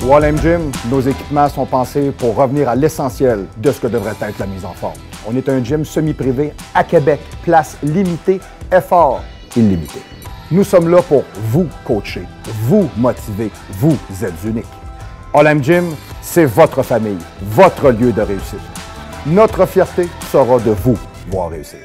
Wall Gym, nos équipements sont pensés pour revenir à l'essentiel de ce que devrait être la mise en forme. On est un gym semi-privé à Québec, place limitée, effort illimité. Nous sommes là pour vous coacher, vous motiver, vous êtes unique. All Gym, c'est votre famille, votre lieu de réussite. Notre fierté sera de vous voir réussir.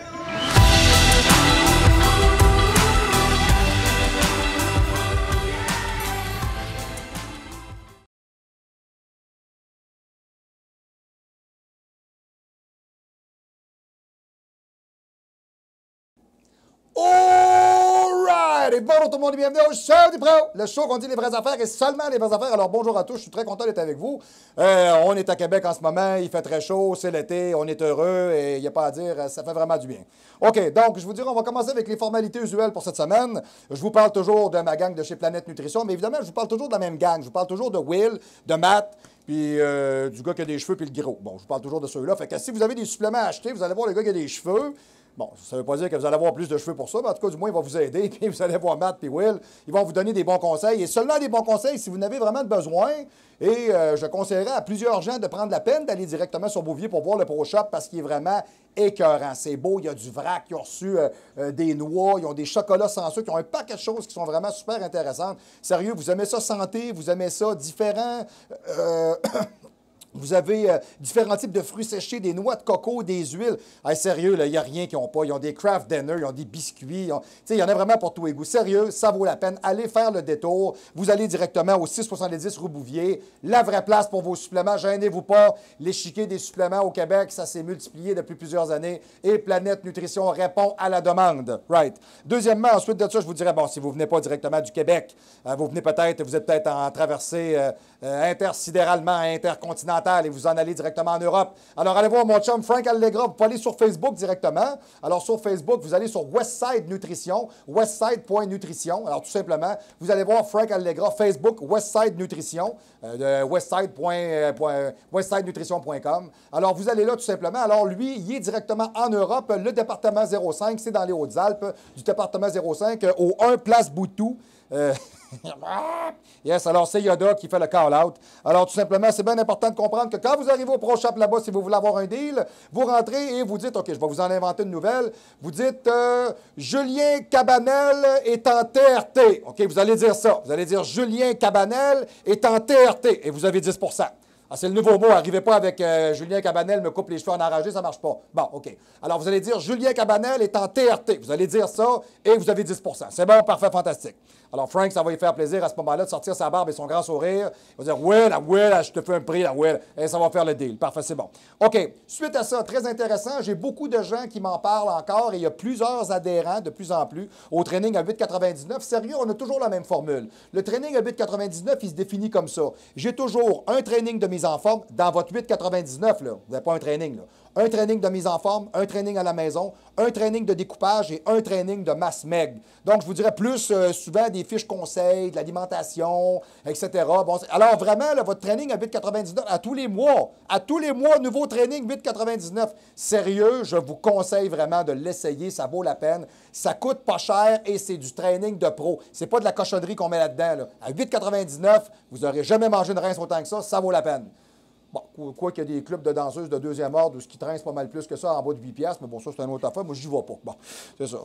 Alright! Et bonjour tout le monde et bienvenue au Show du Pro! Le show qu'on dit les vraies affaires et seulement les vraies affaires. Alors bonjour à tous, je suis très content d'être avec vous. On est à Québec en ce moment, il fait très chaud, c'est l'été, on est heureux et il n'y a pas à dire, ça fait vraiment du bien. OK, donc je vous dirais, on va commencer avec les formalités usuelles pour cette semaine. Je vous parle toujours de ma gang de chez Planète Nutrition, mais évidemment, je vous parle toujours de la même gang. Je vous parle toujours de Will, de Matt, puis du gars qui a des cheveux, puis le gros. Bon, je vous parle toujours de ceux-là. Fait que si vous avez des suppléments à acheter, vous allez voir le gars qui a des cheveux. Bon, ça ne veut pas dire que vous allez avoir plus de cheveux pour ça, mais en tout cas, du moins, il va vous aider. Puis vous allez voir Matt et Will. Ils vont vous donner des bons conseils. Et seulement des bons conseils si vous en avez vraiment besoin. Et je conseillerais à plusieurs gens de prendre la peine d'aller directement sur Beauvier pour voir le Pro Shop parce qu'il est vraiment écœurant. C'est beau, il y a du vrac, ils ont reçu des noix, ils ont des chocolats sans sucre, ils ont un paquet de choses qui sont vraiment super intéressantes. Sérieux, vous aimez ça santé, vous aimez ça différent. Vous avez différents types de fruits séchés, des noix de coco, des huiles. Hey, sérieux, il n'y a rien qu'ils n'ont pas. Ils ont des craft dinner, ils ont des biscuits. Il y en a vraiment pour tous les goûts. Sérieux, ça vaut la peine. Allez faire le détour. Vous allez directement au 670 rue Bouvier. La vraie place pour vos suppléments. Gênez-vous pas. L'échiquier des suppléments au Québec, ça s'est multiplié depuis plusieurs années. Et Planète Nutrition répond à la demande. Right. Deuxièmement, ensuite de ça, je vous dirais, bon, si vous ne venez pas directement du Québec, vous venez peut-être, vous êtes peut-être en traversée intersidéralement, intercontinentale, et vous en allez directement en Europe. Alors, allez voir mon chum Frank Allegra. Vous pouvez aller sur Facebook directement. Alors, sur Facebook, vous allez sur Westside Nutrition, westside.nutrition. Alors, tout simplement, vous allez voir Frank Allegra, Facebook, Westside Nutrition, westsidenutrition.com. Alors, vous allez là tout simplement. Alors, lui, il est directement en Europe. Le département 05, c'est dans les Hautes-Alpes, du département 05, au 1 Place Boutou. Yes, alors c'est Yoda qui fait le call-out. Alors, tout simplement, c'est bien important de comprendre que quand vous arrivez au Pro Shop là-bas, si vous voulez avoir un deal, vous rentrez et vous dites, OK, je vais vous en inventer une nouvelle. Vous dites, Julien Cabanel est en TRT. OK, vous allez dire ça. Vous allez dire, Julien Cabanel est en TRT. Et vous avez 10 Ah, c'est le nouveau mot. Arrivez pas avec Julien Cabanel me coupe les cheveux en enragé, ça marche pas. Bon, OK. Alors, vous allez dire Julien Cabanel est en TRT. Vous allez dire ça et vous avez 10 C'est bon, parfait, fantastique. Alors, Frank, ça va lui faire plaisir à ce moment-là de sortir sa barbe et son grand sourire. Il va dire Will, je te fais un prix, là, Will. Et ça va faire le deal. Parfait, c'est bon. OK. Suite à ça, très intéressant, j'ai beaucoup de gens qui m'en parlent encore et il y a plusieurs adhérents de plus en plus au training à 8,99. Sérieux, on a toujours la même formule. Le training à 8,99, il se définit comme ça. J'ai toujours un training de mise en forme dans votre 8,99, là. Vous n'avez pas un training, là. Un training de mise en forme, un training à la maison, un training de découpage et un training de masse maigre. Donc, je vous dirais plus souvent des fiches conseils, de l'alimentation, etc. Bon, alors, vraiment, là, votre training à 8,99 à tous les mois, nouveau training 8,99. Sérieux, je vous conseille vraiment de l'essayer, ça vaut la peine. Ça coûte pas cher et c'est du training de pro. C'est pas de la cochonnerie qu'on met là-dedans, là. À 8,99, vous n'aurez jamais mangé une rince autant que ça vaut la peine. Bon, quoi qu'il y a des clubs de danseuses de deuxième ordre où ce qui traîne pas mal plus que ça en bas de 8$, mais bon, ça, c'est une autre affaire. Moi, j'y vais pas. Bon, c'est ça.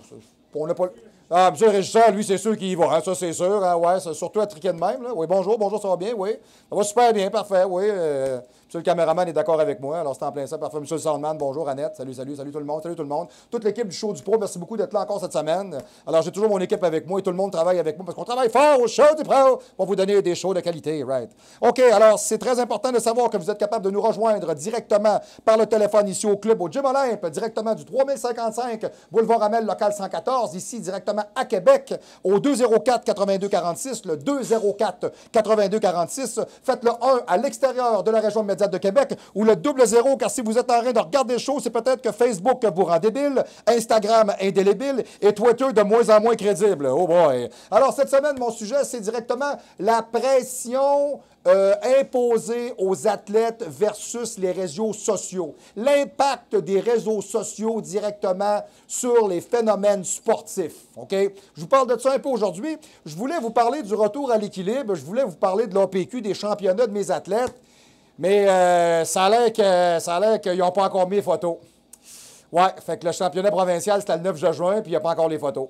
On n'a pas... Ah, monsieur le régisseur, lui, c'est sûr qu'il y va. Hein, ça, c'est sûr. Hein, ouais, c'est surtout à triquer de même. Là. Oui, bonjour, ça va bien, oui. Ça va super bien, parfait, oui. Monsieur le caméraman est d'accord avec moi, alors c'est en plein ça. Parfait. Monsieur le soundman, bonjour, Annette. Salut tout le monde. Salut tout le monde. Toute l'équipe du Show du Pro, merci beaucoup d'être là encore cette semaine. Alors, j'ai toujours mon équipe avec moi et tout le monde travaille avec moi parce qu'on travaille fort au Show du Pro pour vous donner des shows de qualité, right? OK, alors, c'est très important de savoir que vous êtes capable de nous rejoindre directement par le téléphone ici au club, au Gym Olympe, directement du 3055 Boulevard Amel, local 114, ici directement à Québec, au 204-8246, le 204-8246. Faites le 1 à l'extérieur de la région immédiate de Québec ou le 00, car si vous êtes en train de regarder le show, c'est peut-être que Facebook vous rend débile, Instagram indélébile et Twitter de moins en moins crédible. Oh boy! Alors, cette semaine, mon sujet, c'est directement la pression imposée aux athlètes versus les réseaux sociaux. L'impact des réseaux sociaux directement sur les phénomènes sportifs sportif. OK? Je vous parle de ça un peu aujourd'hui. Je voulais vous parler du retour à l'équilibre. Je voulais vous parler de l'APQ, des championnats de mes athlètes. Mais ça a l'air qu'ils n'ont pas encore mis les photos. Ouais, fait que le championnat provincial, c'était le 9 juin, puis il n'y a pas encore les photos.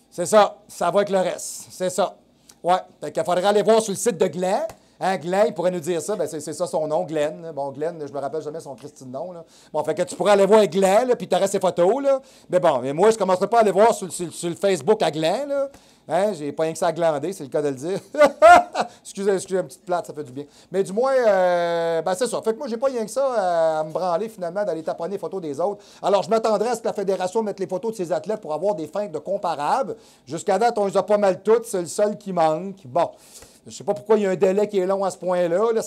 C'est ça. Ça va avec le reste. C'est ça. Ouais. Fait qu'il faudrait aller voir sur le site de Glenn. Hein, Glenn, il pourrait nous dire ça. Ben, c'est ça son nom, Glenn. Bon, Glenn, je me rappelle jamais son Christine nom. Là. Bon, fait que tu pourrais aller voir Glenn, puis tu aurais ses photos. Là. Mais bon, mais moi, je ne commencerai pas à aller voir sur le Facebook à Glenn. Là. Hein, j'ai pas rien que ça à glander, c'est le cas de le dire. excusez, une petite plate, ça fait du bien. Mais du moins, ben c'est ça. Fait que moi, j'ai pas rien que ça à me branler finalement d'aller taponner les photos des autres. Alors, je m'attendrais à ce que la Fédération mette les photos de ses athlètes pour avoir des fins de comparables. Jusqu'à date, on les a pas mal toutes. C'est le seul qui manque. Bon. Je ne sais pas pourquoi il y a un délai qui est long à ce point-là. Là.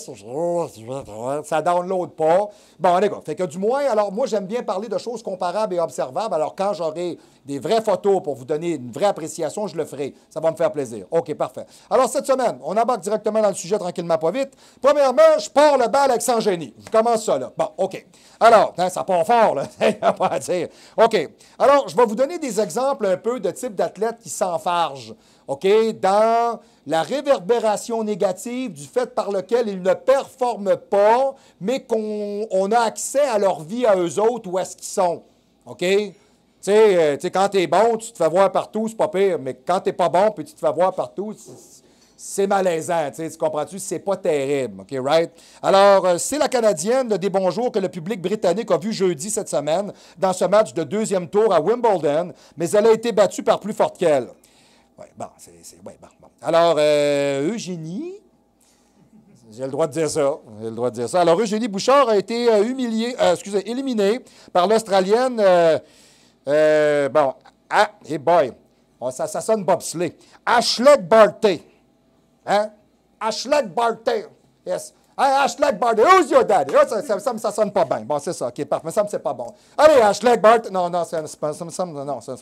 Ça download pas. Bon, les gars, fait que du moins, alors moi, j'aime bien parler de choses comparables et observables. Alors, quand j'aurai des vraies photos pour vous donner une vraie appréciation, je le ferai. Ça va me faire plaisir. OK, parfait. Alors, cette semaine, on embarque directement dans le sujet tranquillement, pas vite. Premièrement, je pars le bal avec Sans-Génie. Je commence ça, là. Bon, OK. Alors, hein, ça part fort, là. Il n'y a pas à dire. OK. Alors, je vais vous donner des exemples un peu de types d'athlètes qui s'enfargent. OK? Dans la réverbération négative du fait par lequel ils ne performent pas, mais qu'on a accès à leur vie à eux autres ou à ce qu'ils sont. OK? Tu sais, quand tu es bon, tu te fais voir partout, c'est pas pire. Mais quand tu n'es pas bon, puis tu te fais voir partout, c'est malaisant. Tu comprends-tu? C'est pas terrible. OK, right? Alors, c'est la Canadienne des bons jours que le public britannique a vu jeudi cette semaine dans ce match de deuxième tour à Wimbledon, mais elle a été battue par plus forte qu'elle. Oui, bon, ouais, bon. Alors, Eugénie, j'ai le droit de dire ça. J'ai le droit de dire ça. Alors, Eugénie Bouchard a été éliminée par l'Australienne. Hey boy, ça sonne bobsleigh. Ashley Barty. Hein? Ashley Barty. Yes. Hey, Ashley Barty, who's your daddy? Oh, ça sonne pas bien. Bon, c'est ça. OK, parfait. Ça me c'est pas bon. Allez, Ashley Barty. Non, c'est pas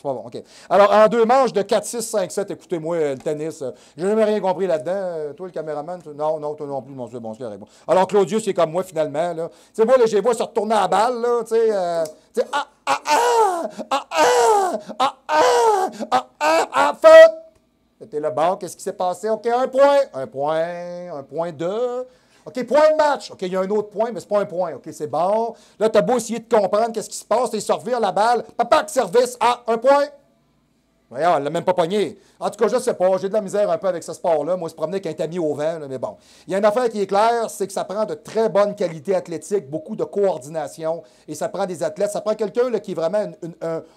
bon. OK. Alors, en deux manches de 4, 6, 5, 7, écoutez-moi, le tennis, j'ai jamais rien compris là-dedans. Toi, le caméraman, non, toi non plus. Bon, c'est correct. Bon. Alors, Claudius, c'est comme moi, finalement. Tu sais, moi, j'ai vu se retourner à la balle, là. Tu sais, faute! C'était le bon. Qu'est-ce qui s'est passé? OK, un point, deux. OK, point de match. OK, il y a un autre point, mais c'est pas un point. OK, c'est bon. Là, tu as beau essayer de comprendre qu'est-ce qui se passe, et servir la balle. Papa, service. Un point. Voyons, elle l'a même pas pogné. En tout cas, je ne sais pas. J'ai de la misère un peu avec ce sport-là. Moi, je promenais avec un tamis au vent, là, mais bon. Il y a une affaire qui est claire, c'est que ça prend de très bonnes qualités athlétiques, beaucoup de coordination, et ça prend des athlètes. Ça prend quelqu'un qui est vraiment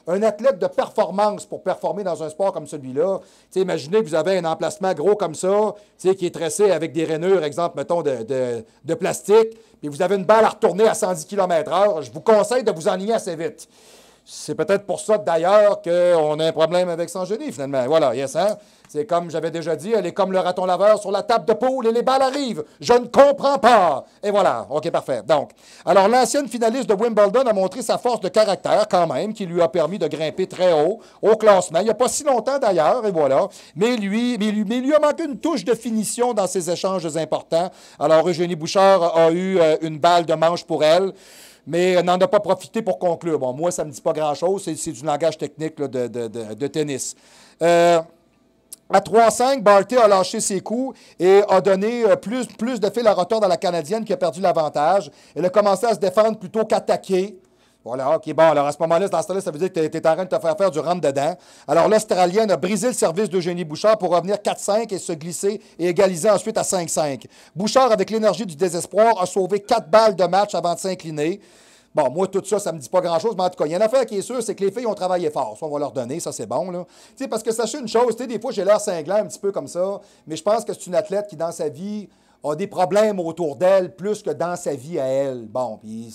un athlète de performance pour performer dans un sport comme celui-là. Imaginez que vous avez un emplacement gros comme ça, qui est tressé avec des rainures, exemple, mettons, de plastique, puis vous avez une balle à retourner à 110 km/h. Je vous conseille de vous enligner assez vite. C'est peut-être pour ça, d'ailleurs, qu'on a un problème avec Sans-Génie, finalement. Voilà, yes, hein? C'est comme j'avais déjà dit, elle est comme le raton laveur sur la table de poule et les balles arrivent. Je ne comprends pas. Et voilà. OK, parfait. Donc, alors, l'ancienne finaliste de Wimbledon a montré sa force de caractère, quand même, qui lui a permis de grimper très haut au classement. Il n'y a pas si longtemps, d'ailleurs, et voilà. Mais lui a manqué une touche de finition dans ses échanges importants. Alors, Eugénie Bouchard a eu une balle de manche pour elle, mais elle n'en a pas profité pour conclure. Bon, moi, ça ne me dit pas grand-chose. C'est du langage technique là, de tennis. À 3-5, Barty a lâché ses coups et a donné plus de fil à retordre à la Canadienne qui a perdu l'avantage. Elle a commencé à se défendre plutôt qu'attaquer. Voilà, OK, bon, alors à ce moment-là, dans ce temps-là, ça veut dire que tu es en train de te faire du rentre-dedans. Alors l'Australienne a brisé le service d'Eugénie Bouchard pour revenir 4-5 et se glisser et égaliser ensuite à 5-5. Bouchard, avec l'énergie du désespoir, a sauvé 4 balles de match avant de s'incliner. Bon, moi, tout ça, ça ne me dit pas grand-chose, mais en tout cas, il y a une affaire qui est sûre, c'est que les filles ont travaillé fort. Ça, on va leur donner, ça, c'est bon, là. Tu sais, parce que sachez une chose, tu sais, des fois, j'ai l'air cinglant un petit peu comme ça, mais je pense que c'est une athlète qui, dans sa vie, a des problèmes autour d'elle plus que dans sa vie à elle. Bon, puis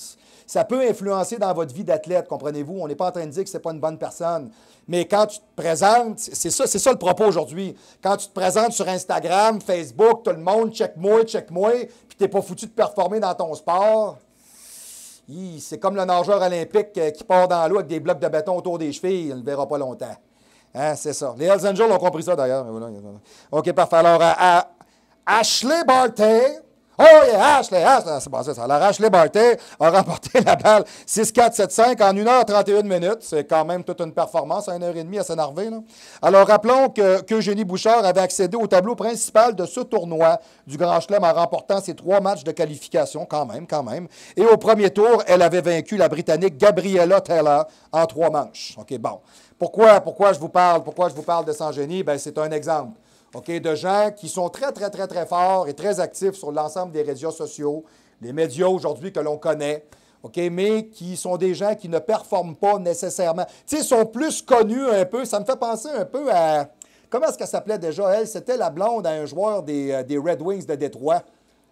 ça peut influencer dans votre vie d'athlète, comprenez-vous? On n'est pas en train de dire que c'est pas une bonne personne. Mais quand tu te présentes, c'est ça le propos aujourd'hui. Quand tu te présentes sur Instagram, Facebook, tout le monde, check-moi, puis t'es pas foutu de performer dans ton sport, c'est comme le nageur olympique qui part dans l'eau avec des blocs de béton autour des chevilles. Il ne le verra pas longtemps. Hein, c'est ça. Les Hells Angels ont compris ça, d'ailleurs. OK, parfait. Alors, Ashley Barty Oh, yeah, c'est bon, ça. Alors, Ashley Barty a remporté la balle 6-4-7-5 en 1h31 minutes. C'est quand même toute une performance à 1h30 à s'énerver. Alors, rappelons qu'Eugénie Bouchard avait accédé au tableau principal de ce tournoi du Grand Chelem en remportant ses 3 matchs de qualification, quand même. Et au premier tour, elle avait vaincu la Britannique Gabriella Taylor en 3 manches. OK, bon. Pourquoi je vous parle de Saint-Génie? Bien, c'est un exemple. OK, de gens qui sont très forts et très actifs sur l'ensemble des réseaux sociaux, les médias aujourd'hui que l'on connaît, OK, mais qui sont des gens qui ne performent pas nécessairement. Tu sais, sont plus connus un peu. Ça me fait penser un peu à... Comment est-ce qu'elle s'appelait déjà, elle? C'était la blonde à un joueur des Red Wings de Détroit,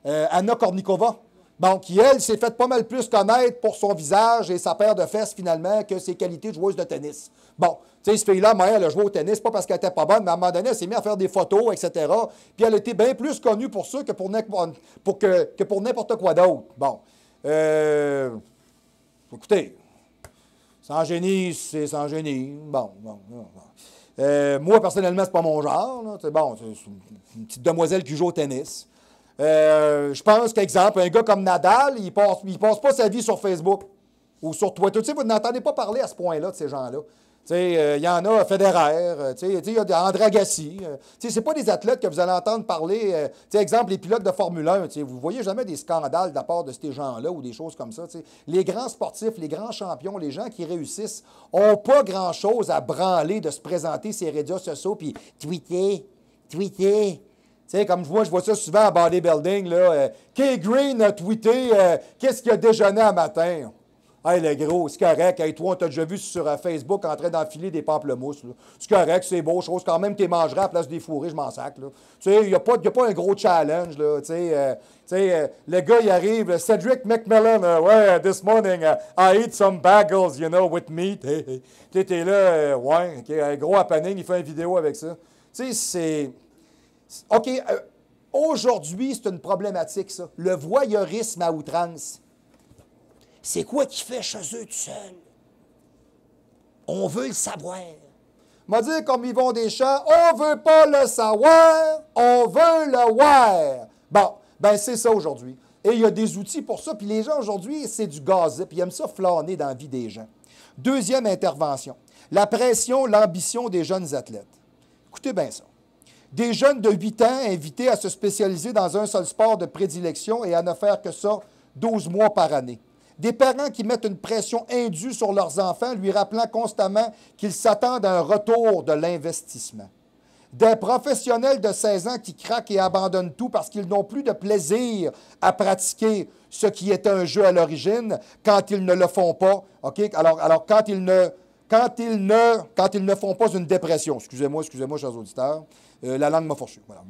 Anna Kournikova. Bon, qui, elle, s'est faite pas mal plus connaître pour son visage et sa paire de fesses, finalement, que ses qualités de joueuse de tennis. Bon, tu sais, cette fille-là, elle a joué au tennis, pas parce qu'elle n'était pas bonne, mais à un moment donné, elle s'est mise à faire des photos, etc. Puis elle a été bien plus connue pour ça que pour n'importe quoi d'autre. Bon. Écoutez, sans génie, c'est sans génie. Bon. Moi, personnellement, c'est pas mon genre. C'est bon, c'est une petite demoiselle qui joue au tennis. Je pense qu'exemple, un gars comme Nadal, il passe pas sa vie sur Facebook ou sur Twitter. Tu sais, vous n'entendez pas parler à ce point-là de ces gens-là. Tu sais, il y en a Federer, tu sais, il y a André Agassi. Tu sais, c'est pas des athlètes que vous allez entendre parler. Tu sais, exemple, les pilotes de Formule 1. Tu sais, vous voyez jamais des scandales de la part de ces gens-là ou des choses comme ça. Tu sais. Les grands sportifs, les grands champions, les gens qui réussissent n'ont pas grand-chose à branler de se présenter sur les réseaux sociaux puis tweeter. Tu sais, comme je vois ça souvent en bodybuilding, là. Kay Green a tweeté qu'est-ce qu'il a déjeuné un matin. Hey, le gros, c'est correct. Hey, toi, on t'a déjà vu sur Facebook en train d'enfiler des pamplemousses. C'est correct, c'est beau, chose. Quand même, t'es mangeras à la place des fourrés, je m'en sac. Là. Tu sais, il n'y a pas un gros challenge. Là, le gars, il arrive. Cedric McMillan, ouais, this morning, I eat some bagels, with meat. Tu t'es là, ouais, okay, un gros happening, il fait une vidéo avec ça. Tu sais, c'est... OK, aujourd'hui, c'est une problématique, ça. Le voyeurisme à outrance. C'est quoi qui fait chez eux tout seul? On veut le savoir. M'a dit, comme ils vont des chants, on veut pas le savoir, on veut le voir. Bon, ben c'est ça aujourd'hui. Et il y a des outils pour ça. Puis les gens aujourd'hui, c'est du gossip. Ils aiment ça flâner dans la vie des gens. Deuxième intervention. La pression, l'ambition des jeunes athlètes. Écoutez bien ça. Des jeunes de 8 ans invités à se spécialiser dans un seul sport de prédilection et à ne faire que ça 12 mois par année. Des parents qui mettent une pression indue sur leurs enfants, lui rappelant constamment qu'ils s'attendent à un retour de l'investissement. Des professionnels de 16 ans qui craquent et abandonnent tout parce qu'ils n'ont plus de plaisir à pratiquer ce qui était un jeu à l'origine quand ils ne le font pas. Okay? Alors quand ils ne font pas une dépression. Excusez-moi, chers auditeurs. La langue m'a fourchu. Voilà.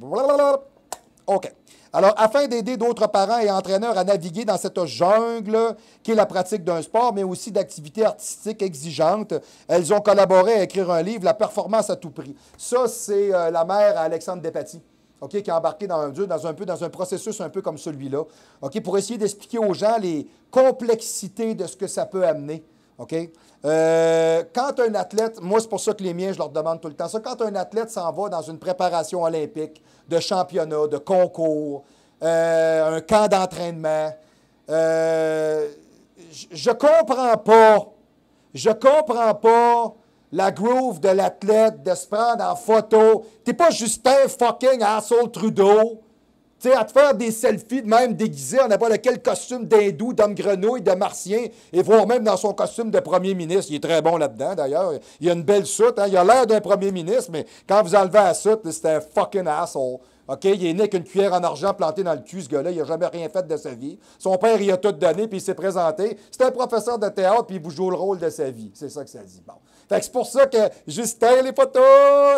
OK. Alors, afin d'aider d'autres parents et entraîneurs à naviguer dans cette jungle qui est la pratique d'un sport, mais aussi d'activités artistiques exigeantes, elles ont collaboré à écrire un livre, La performance à tout prix. Ça, c'est la mère à Alexandre Despatie, okay, qui a embarqué dans un processus un peu comme celui-là, okay, pour essayer d'expliquer aux gens les complexités de ce que ça peut amener. OK? Quand un athlète, moi c'est pour ça que les miens, je leur demande tout le temps ça, quand un athlète s'en va dans une préparation olympique, de championnat, de concours, un camp d'entraînement, je comprends pas la groove de l'athlète de se prendre en photo. T'es pas Justin fucking asshole Trudeau. Tu sais, à te faire des selfies de même déguisé en n'importe quel costume d'hindou, d'homme grenouille, de martien, et voir même dans son costume de premier ministre. Il est très bon là-dedans, d'ailleurs. Il a une belle soute. Hein? Il a l'air d'un premier ministre, mais quand vous enlevez la soute, c'est un fucking asshole. OK? Il est né avec une cuillère en argent plantée dans le cul, ce gars-là. Il n'a jamais rien fait de sa vie. Son père, il a tout donné, puis il s'est présenté. C'est un professeur de théâtre, puis il vous joue le rôle de sa vie. C'est ça que ça dit. Bon. Fait que c'est pour ça que Justin, les photos,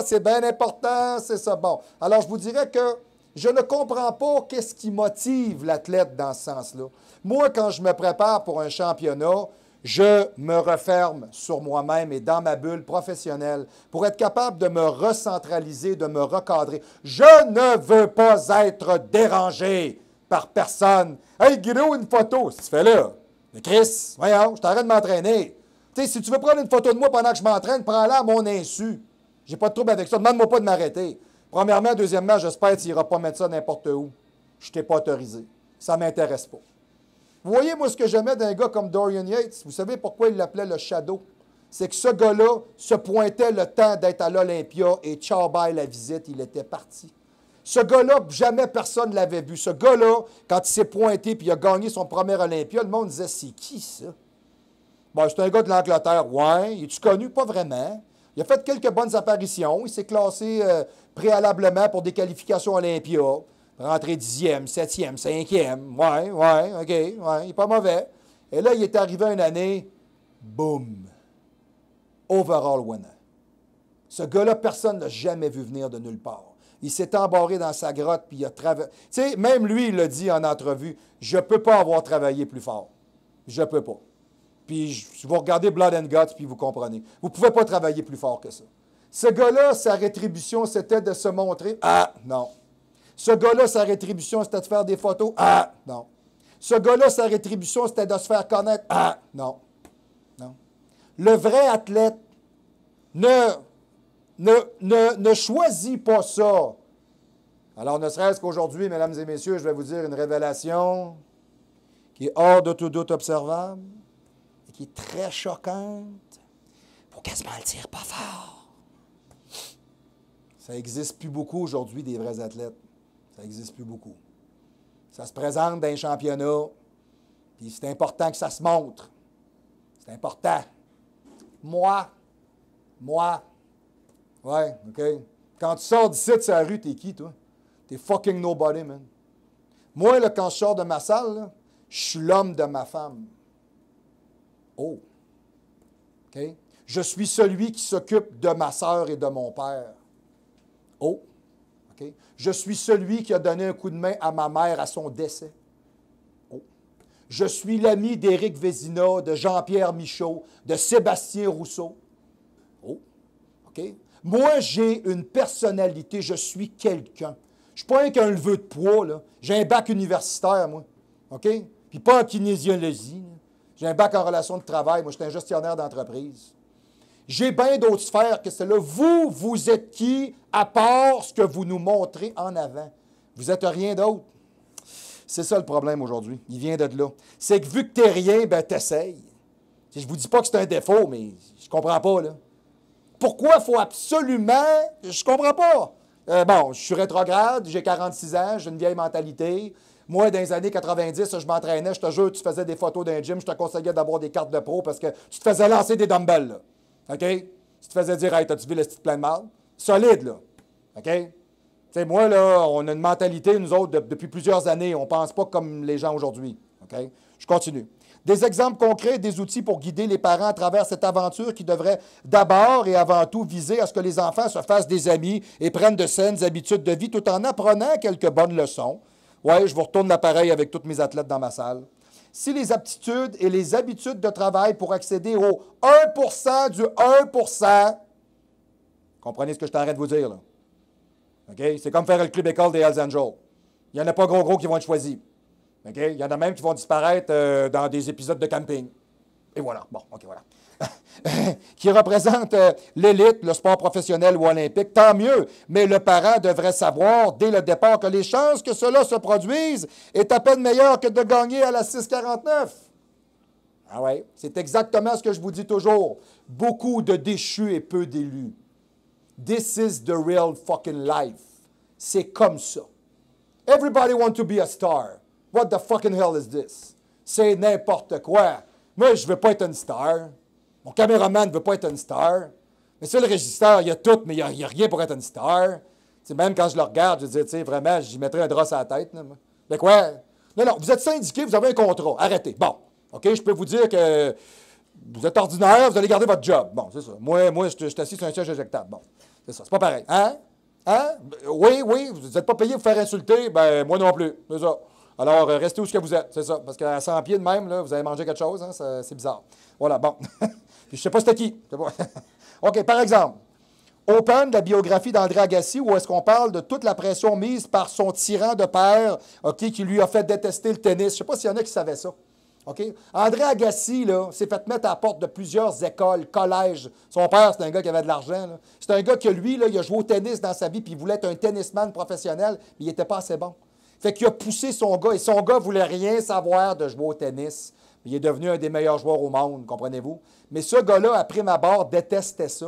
c'est bien important, c'est ça. Bon. Alors, je vous dirais que je ne comprends pas qu'est-ce qui motive l'athlète dans ce sens-là. Moi, quand je me prépare pour un championnat, je me referme sur moi-même et dans ma bulle professionnelle pour être capable de me recentraliser, de me recadrer. Je ne veux pas être dérangé par personne. « Hey, Guido, une photo! » Si tu fais là. « Mais Chris, voyons, je t'arrête de m'entraîner. » Tu sais, si tu veux prendre une photo de moi pendant que je m'entraîne, prends-la à mon insu. J'ai pas de trouble avec ça. Demande-moi pas de m'arrêter. Premièrement, deuxièmement, j'espère que tu n'iras pas mettre ça n'importe où. Je t'ai pas autorisé. Ça ne m'intéresse pas. Vous voyez, moi, ce que j'aimais d'un gars comme Dorian Yates, vous savez pourquoi il l'appelait le Shadow? C'est que ce gars-là se pointait le temps d'être à l'Olympia et ciao, bye, la visite, il était parti. Ce gars-là, jamais personne ne l'avait vu. Ce gars-là, quand il s'est pointé et il a gagné son premier Olympia, le monde disait, c'est qui ça? Bon, c'est un gars de l'Angleterre. Ouais. Es-tu connu? Pas vraiment. Il a fait quelques bonnes apparitions. Il s'est classé préalablement pour des qualifications Olympia. Rentré 10e, 7e, 5e. Ouais, OK. Ouais, il n'est pas mauvais. Et là, il est arrivé une année, boum, overall winner. Ce gars-là, personne ne l'a jamais vu venir de nulle part. Il s'est embarré dans sa grotte, puis il a travaillé. Tu sais, même lui, il l'a dit en entrevue, je ne peux pas avoir travaillé plus fort. Je ne peux pas. Puis, vous regardez Blood and Guts, puis vous comprenez. Vous ne pouvez pas travailler plus fort que ça. Ce gars-là, sa rétribution, c'était de se montrer. Ah, non. Ce gars-là, sa rétribution, c'était de faire des photos. Ah, non. Ce gars-là, sa rétribution, c'était de se faire connaître. Ah, non. Non. Le vrai athlète ne choisit pas ça. Alors, ne serait-ce qu'aujourd'hui, mesdames et messieurs, je vais vous dire une révélation qui est hors de tout doute observable et qui est très choquante. Il faut quasiment le dire pas fort. Ça n'existe plus beaucoup aujourd'hui, des vrais athlètes. Ça n'existe plus beaucoup. Ça se présente dans les championnats, puis c'est important que ça se montre. C'est important. Moi, ouais, OK. Quand tu sors d'ici de sa rue, t'es qui, toi? T'es fucking nobody, man. Moi, là, quand je sors de ma salle, là, je suis l'homme de ma femme. Oh. OK? Je suis celui qui s'occupe de ma sœur et de mon père. Oh. OK? Je suis celui qui a donné un coup de main à ma mère à son décès. Oh. Je suis l'ami d'Éric Vézina, de Jean-Pierre Michaud, de Sébastien Rousseau. Oh. OK? Moi, j'ai une personnalité, je suis quelqu'un. Je ne suis pas qu'un leveux de poids, là. J'ai un bac universitaire, moi. OK? Puis pas en kinésiologie. J'ai un bac en relations de travail. Moi, je suis un gestionnaire d'entreprise. J'ai bien d'autres sphères que celle-là. Vous êtes qui, à part ce que vous nous montrez en avant? Vous n'êtes rien d'autre. C'est ça le problème aujourd'hui. Il vient de là. C'est que vu que tu n'es rien, ben t'essayes. Je ne vous dis pas que c'est un défaut, mais je ne comprends pas, là. Pourquoi il faut absolument... Je comprends pas. Bon, je suis rétrograde, j'ai 46 ans, j'ai une vieille mentalité. Moi, dans les années 90, je m'entraînais, je te jure, tu faisais des photos d'un gym, je te conseillais d'avoir des cartes de pro parce que tu te faisais lancer des dumbbells, là. OK? Tu te faisais dire, hey, t'as-tu vu le style plein de mal? Solide, là. OK? Tu sais, moi, là, on a une mentalité, nous autres, depuis plusieurs années. On ne pense pas comme les gens aujourd'hui. OK? Je continue. Des exemples concrets, des outils pour guider les parents à travers cette aventure qui devrait d'abord et avant tout viser à ce que les enfants se fassent des amis et prennent de saines habitudes de vie tout en apprenant quelques bonnes leçons. Oui, je vous retourne l'appareil avec tous mes athlètes dans ma salle. Si les aptitudes et les habitudes de travail pour accéder au 1% du 1%, comprenez ce que je t'arrête de vous dire, là. OK? C'est comme faire le club école des Hells Angels. Il n'y en a pas gros qui vont être choisis. Okay? Il y en a même qui vont disparaître dans des épisodes de camping. Et voilà. Bon, OK, voilà. Qui représente l'élite, le sport professionnel ou olympique, tant mieux. Mais le parent devrait savoir dès le départ que les chances que cela se produise est à peine meilleures que de gagner à la 6,49. Ah ouais, c'est exactement ce que je vous dis toujours. Beaucoup de déchus et peu d'élus. This is the real fucking life. C'est comme ça. Everybody wants to be a star. What the fucking hell is this? C'est n'importe quoi. Moi, je ne veux pas être une star. Mon caméraman ne veut pas être une star. Mais ça, le régisseur, il y a tout, mais il n'y a rien pour être une star. T'sais, même quand je le regarde, je dis, tu sais, vraiment, j'y mettrais un drap sur la tête. Là, mais quoi? Non, vous êtes syndiqué, vous avez un contrat. Arrêtez. Bon, OK, je peux vous dire que vous êtes ordinaire, vous allez garder votre job. Bon, c'est ça. Moi, je suis assis sur un siège éjectable. Bon, c'est ça. C'est pas pareil. Hein? Hein? Oui, vous n'êtes pas payé pour faire insulter. Ben, moi non plus. C'est ça. Alors, restez où ce que vous êtes, c'est ça. Parce qu'à 100 pieds de même, là, vous avez mangé quelque chose, hein, c'est bizarre. Voilà, bon. Puis, je ne sais pas c'était qui. OK, par exemple, Open, la biographie d'André Agassi, où est-ce qu'on parle de toute la pression mise par son tyran de père, OK, qui lui a fait détester le tennis. Je ne sais pas s'il y en a qui savaient ça. OK? André Agassi, là, s'est fait mettre à la porte de plusieurs écoles, collèges. Son père, c'est un gars qui avait de l'argent. C'est un gars qui, lui, là, il a joué au tennis dans sa vie, puis il voulait être un tennisman professionnel, mais il n'était pas assez bon. Fait qu'il a poussé son gars, et son gars ne voulait rien savoir de jouer au tennis. Il est devenu un des meilleurs joueurs au monde, comprenez-vous? Mais ce gars-là, à prime abord, détestait ça.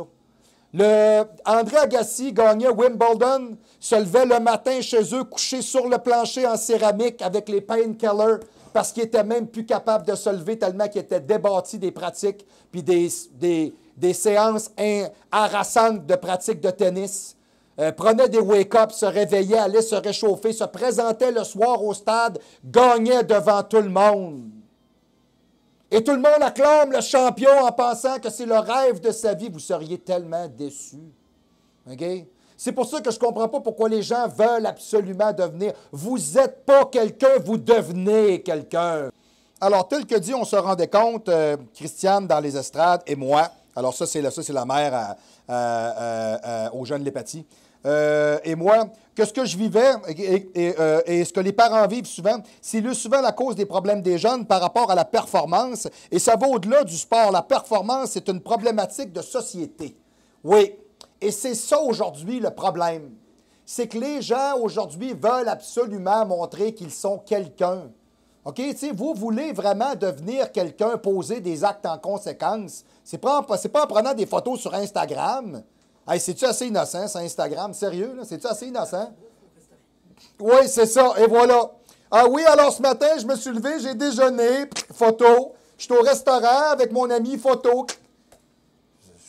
André Agassi gagnait Wimbledon, se levait le matin chez eux, couché sur le plancher en céramique avec les painkillers, parce qu'il n'était même plus capable de se lever tellement qu'il était débattu des pratiques, puis des séances harassantes de pratiques de tennis. Prenait des wake-ups, se réveillait, allait se réchauffer, se présentait le soir au stade, gagnait devant tout le monde. Et tout le monde acclame le champion en pensant que c'est le rêve de sa vie. Vous seriez tellement déçus. OK? C'est pour ça que je ne comprends pas pourquoi les gens veulent absolument devenir. Vous n'êtes pas quelqu'un, vous devenez quelqu'un. Alors, tel que dit, on se rendait compte, Christiane dans les estrades et moi, alors ça c'est la mère aux jeunes Lépati, et moi, que ce que je vivais et ce que les parents vivent souvent, c'est souvent la cause des problèmes des jeunes par rapport à la performance. Et ça va au-delà du sport. La performance, c'est une problématique de société. Oui. Et c'est ça aujourd'hui le problème. C'est que les gens aujourd'hui veulent absolument montrer qu'ils sont quelqu'un. OK? Tu sais, vous voulez vraiment devenir quelqu'un, poser des actes en conséquence. C'est pas en prenant des photos sur Instagram. Hey, c'est-tu assez innocent, ça, Instagram? Sérieux, là? C'est-tu assez innocent? Oui, c'est ça. Et voilà. Ah oui, alors ce matin, je me suis levé, j'ai déjeuné, photo. Je suis au restaurant avec mon ami, photo.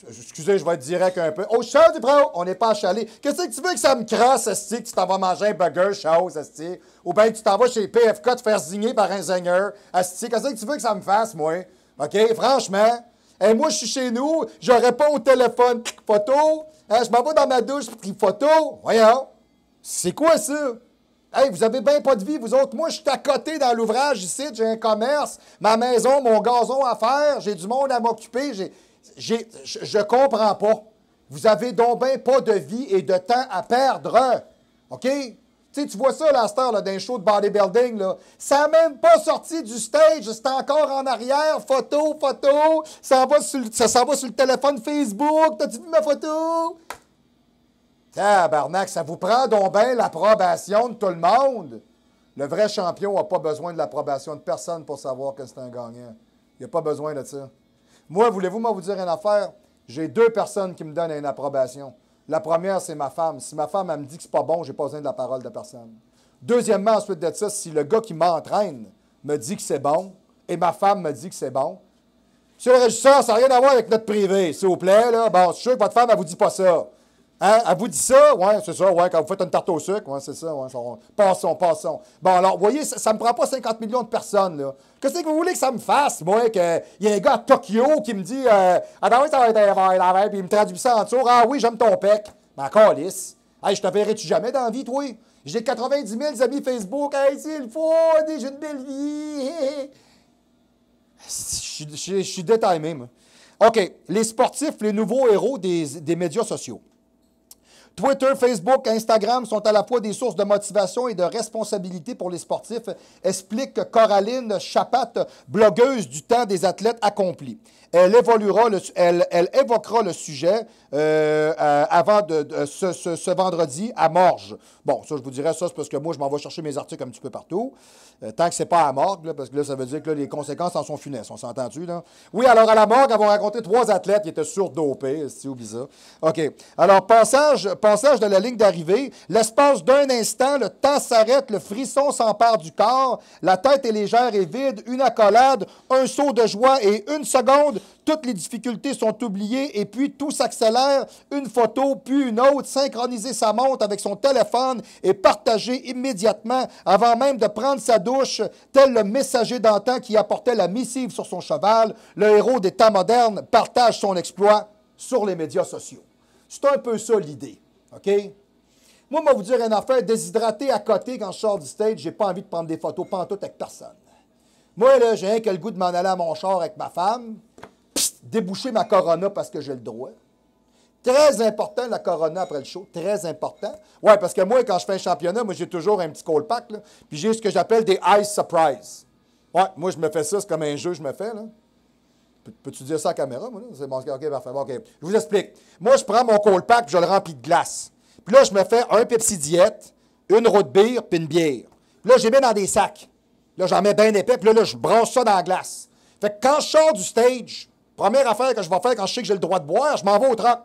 Excusez, je vais être direct un peu. Oh, Charles Dupro, on n'est pas achalé. Qu'est-ce que tu veux que ça me crasse, esti, que tu t'en vas manger un burger, chose, esti? Ou bien que tu t'en vas chez PFK te faire signer par un zingeur, esti? Qu'est-ce que tu veux que ça me fasse, moi? OK? Franchement. Et moi, je suis chez nous, je réponds au téléphone, photo. Hein, je m'en vais dans ma douche, photo. Voyons. C'est quoi ça? Hey, vous avez bien pas de vie, vous autres. Moi, je suis à côté dans l'ouvrage ici, j'ai un commerce, ma maison, mon gazon à faire, j'ai du monde à m'occuper, je comprends pas. Vous avez donc bien pas de vie et de temps à perdre. OK? Tu sais, tu vois ça, la star, là, d'un show de bodybuilding, là. Ça n'a même pas sorti du stage. C'est encore en arrière. Photo. Ça s'en va sur le téléphone Facebook. T'as-tu vu ma photo? Tabarnak, ça vous prend donc bien l'approbation de tout le monde. Le vrai champion n'a pas besoin de l'approbation de personne pour savoir que c'est un gagnant. Il n'a pas besoin de ça. Moi, voulez-vous vous dire une affaire? J'ai 2 personnes qui me donnent une approbation. La première, c'est ma femme. Si ma femme, elle me dit que c'est pas bon, j'ai pas besoin de la parole de personne. Deuxièmement, ensuite de ça, si le gars qui m'entraîne me dit que c'est bon, et ma femme me dit que c'est bon, monsieur le régisseur, ça n'a rien à voir avec notre privé, s'il vous plaît, là. Bon, je suis sûr que votre femme, elle vous dit pas ça. Hein? Elle vous dit ça? Oui, c'est ça, ouais, quand vous faites une tarte au sucre, oui, c'est ça, ouais, passons. Bon, alors, vous voyez, ça ne me prend pas 50 millions de personnes, là. Qu'est-ce que vous voulez que ça me fasse, moi, qu'il y ait un gars à Tokyo qui me dit attends, oui, ça va être puis il me traduit ça en dessous. Ah oui, j'aime ton pec. Mais encore lisse. Hey, je te verrai-tu jamais dans la vie, toi? J'ai 90 000 amis Facebook. Hey, c'est le fun, j'ai une belle vie. Je suis détaillé, moi. OK, les sportifs, les nouveaux héros des médias sociaux. Twitter, Facebook, Instagram sont à la fois des sources de motivation et de responsabilité pour les sportifs, explique Coraline Chapat, blogueuse du temps des athlètes accomplis. Elle évoquera le sujet avant ce vendredi à Morges. Bon, ça, je vous dirais, ça, c'est parce que moi, je m'en vais chercher mes articles un petit peu partout. Tant que c'est pas à morgue, là, parce que là, ça veut dire que là, les conséquences en sont funestes. On s'entend-tu, là? Oui, alors à la morgue, elles vont raconter 3 athlètes qui étaient surdopés. C'est oublie ça. OK. Alors, passage de la ligne d'arrivée. L'espace d'un instant, le temps s'arrête, le frisson s'empare du corps, la tête est légère et vide, une accolade, un saut de joie et 1 seconde, toutes les difficultés sont oubliées et puis tout s'accélère. Une photo, puis une autre, synchroniser sa montre avec son téléphone et partager immédiatement avant même de prendre sa douche, tel le messager d'antan qui apportait la missive sur son cheval. Le héros des temps modernes partage son exploit sur les médias sociaux. C'est un peu ça l'idée, OK? Moi, je vais vous dire une affaire, déshydraté à côté quand je sors du stage, j'ai pas envie de prendre des photos pantoute avec personne. Moi, là, j'ai rien que le goût de m'en aller à mon char avec ma femme, déboucher ma Corona parce que j'ai le droit. Très important, la Corona après le show. Très important. Oui, parce que moi, quand je fais un championnat, moi, j'ai toujours un petit cold pack, là, puis j'ai ce que j'appelle des ice surprise. Oui, moi, je me fais ça, c'est comme un jeu, je me fais, là. Peux-tu dire ça à la caméra, moi, là? C'est bon, OK, parfait. Bon, OK. Je vous explique. Moi, je prends mon cold pack, puis je le remplis de glace. Puis là, je me fais un Pepsi Diète, une root beer, puis une bière. Là, j'ai mis dans des sacs. Là, j'en mets bien épais, puis là, je branche ça dans la glace. Fait que quand je sors du stage, première affaire que je vais faire quand je sais que j'ai le droit de boire, je m'en vais au truck.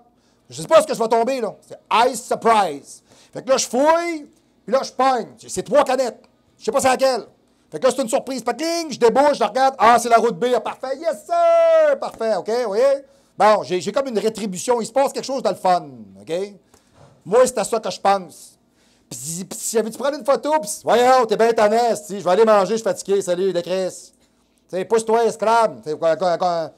Je sais pas ce que je vais tomber, là. C'est Ice Surprise. Fait que là, je fouille, puis là, je pogne. C'est 3 canettes. Je sais pas c'est laquelle. Fait que là, c'est une surprise. Packing, je débouche, je regarde. Ah, c'est la route B. Parfait. Yes, sir! Parfait, OK, vous voyez? Bon, j'ai comme une rétribution. Il se passe quelque chose de le fun, OK? Moi, c'est à ça que je pense. Puis si tu prends une photo, puis voyons, t'es bien tanneste, je vais aller manger, je suis fatigué. Salut, de Chris. Tu sais, pousse-toi, esclave.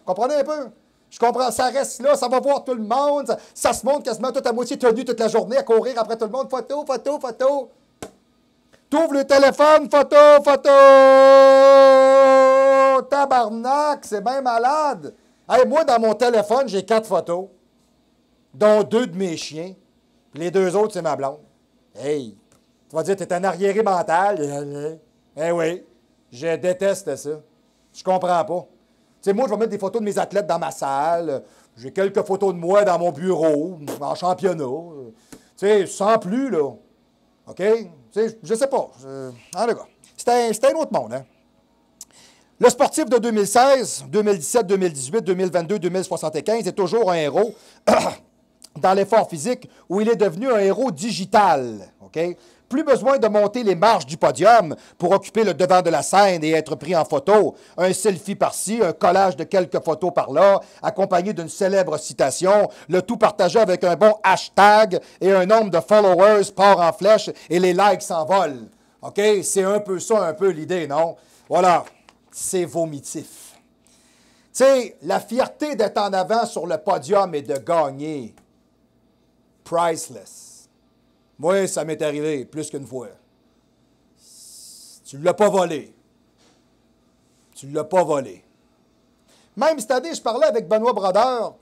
Comprenez un peu? Je comprends, ça reste là, ça va voir tout le monde, ça se montre quasiment toute à moitié tenue toute la journée à courir après tout le monde. Photo, photo, photo. T'ouvres le téléphone, photo, photo. Tabarnak, c'est bien malade. Hey, moi, dans mon téléphone, j'ai 4 photos, dont 2 de mes chiens. Puis les 2 autres, c'est ma blonde. Hey, tu vas dire, t'es un arriéré mental. Eh oui, je déteste ça. Je comprends pas. Tu sais, moi, je vais mettre des photos de mes athlètes dans ma salle. J'ai quelques photos de moi dans mon bureau, en championnat. Tu sais, sans plus, là. OK? Tu sais, je sais pas. En tout cas, c'était un autre monde, hein? Le sportif de 2016, 2017, 2018, 2022, 2075 est toujours un héros dans l'effort physique où il est devenu un héros digital. OK? Plus besoin de monter les marches du podium pour occuper le devant de la scène et être pris en photo. Un selfie par-ci, un collage de quelques photos par-là, accompagné d'une célèbre citation, le tout partagé avec un bon hashtag et un nombre de followers part en flèche et les likes s'envolent. OK? C'est un peu ça, un peu l'idée, non? Voilà. C'est vomitif. Tu sais, la fierté d'être en avant sur le podium et de gagner. Priceless. Moi, ça m'est arrivé plus qu'une fois. Tu ne l'as pas volé. Tu ne l'as pas volé. Même cette année, je parlais avec Benoît Brodeur,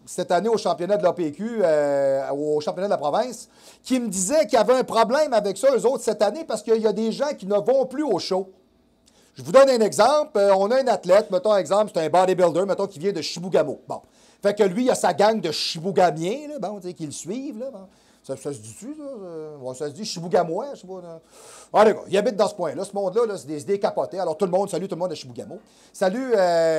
cette année au championnat de l'APQ, au championnat de la province, qui me disait qu'il y avait un problème avec ça, eux autres, cette année, parce qu'il y a des gens qui ne vont plus au show. Je vous donne un exemple. On a un athlète, mettons un exemple, c'est un bodybuilder, mettons, qui vient de Chibougamau. Bon. Fait que lui, il a sa gang de Chibougamiens, là, bon, qui le suivent, là, bon. Ça se dit-tu, ça? Ouais, ça se dit Chibougamois, je sais pas. Ah, les gars, ils habitent dans ce point-là. Ce monde-là, là, c'est des décapotés. Alors, tout le monde, salut tout le monde de Chibougamau. Salut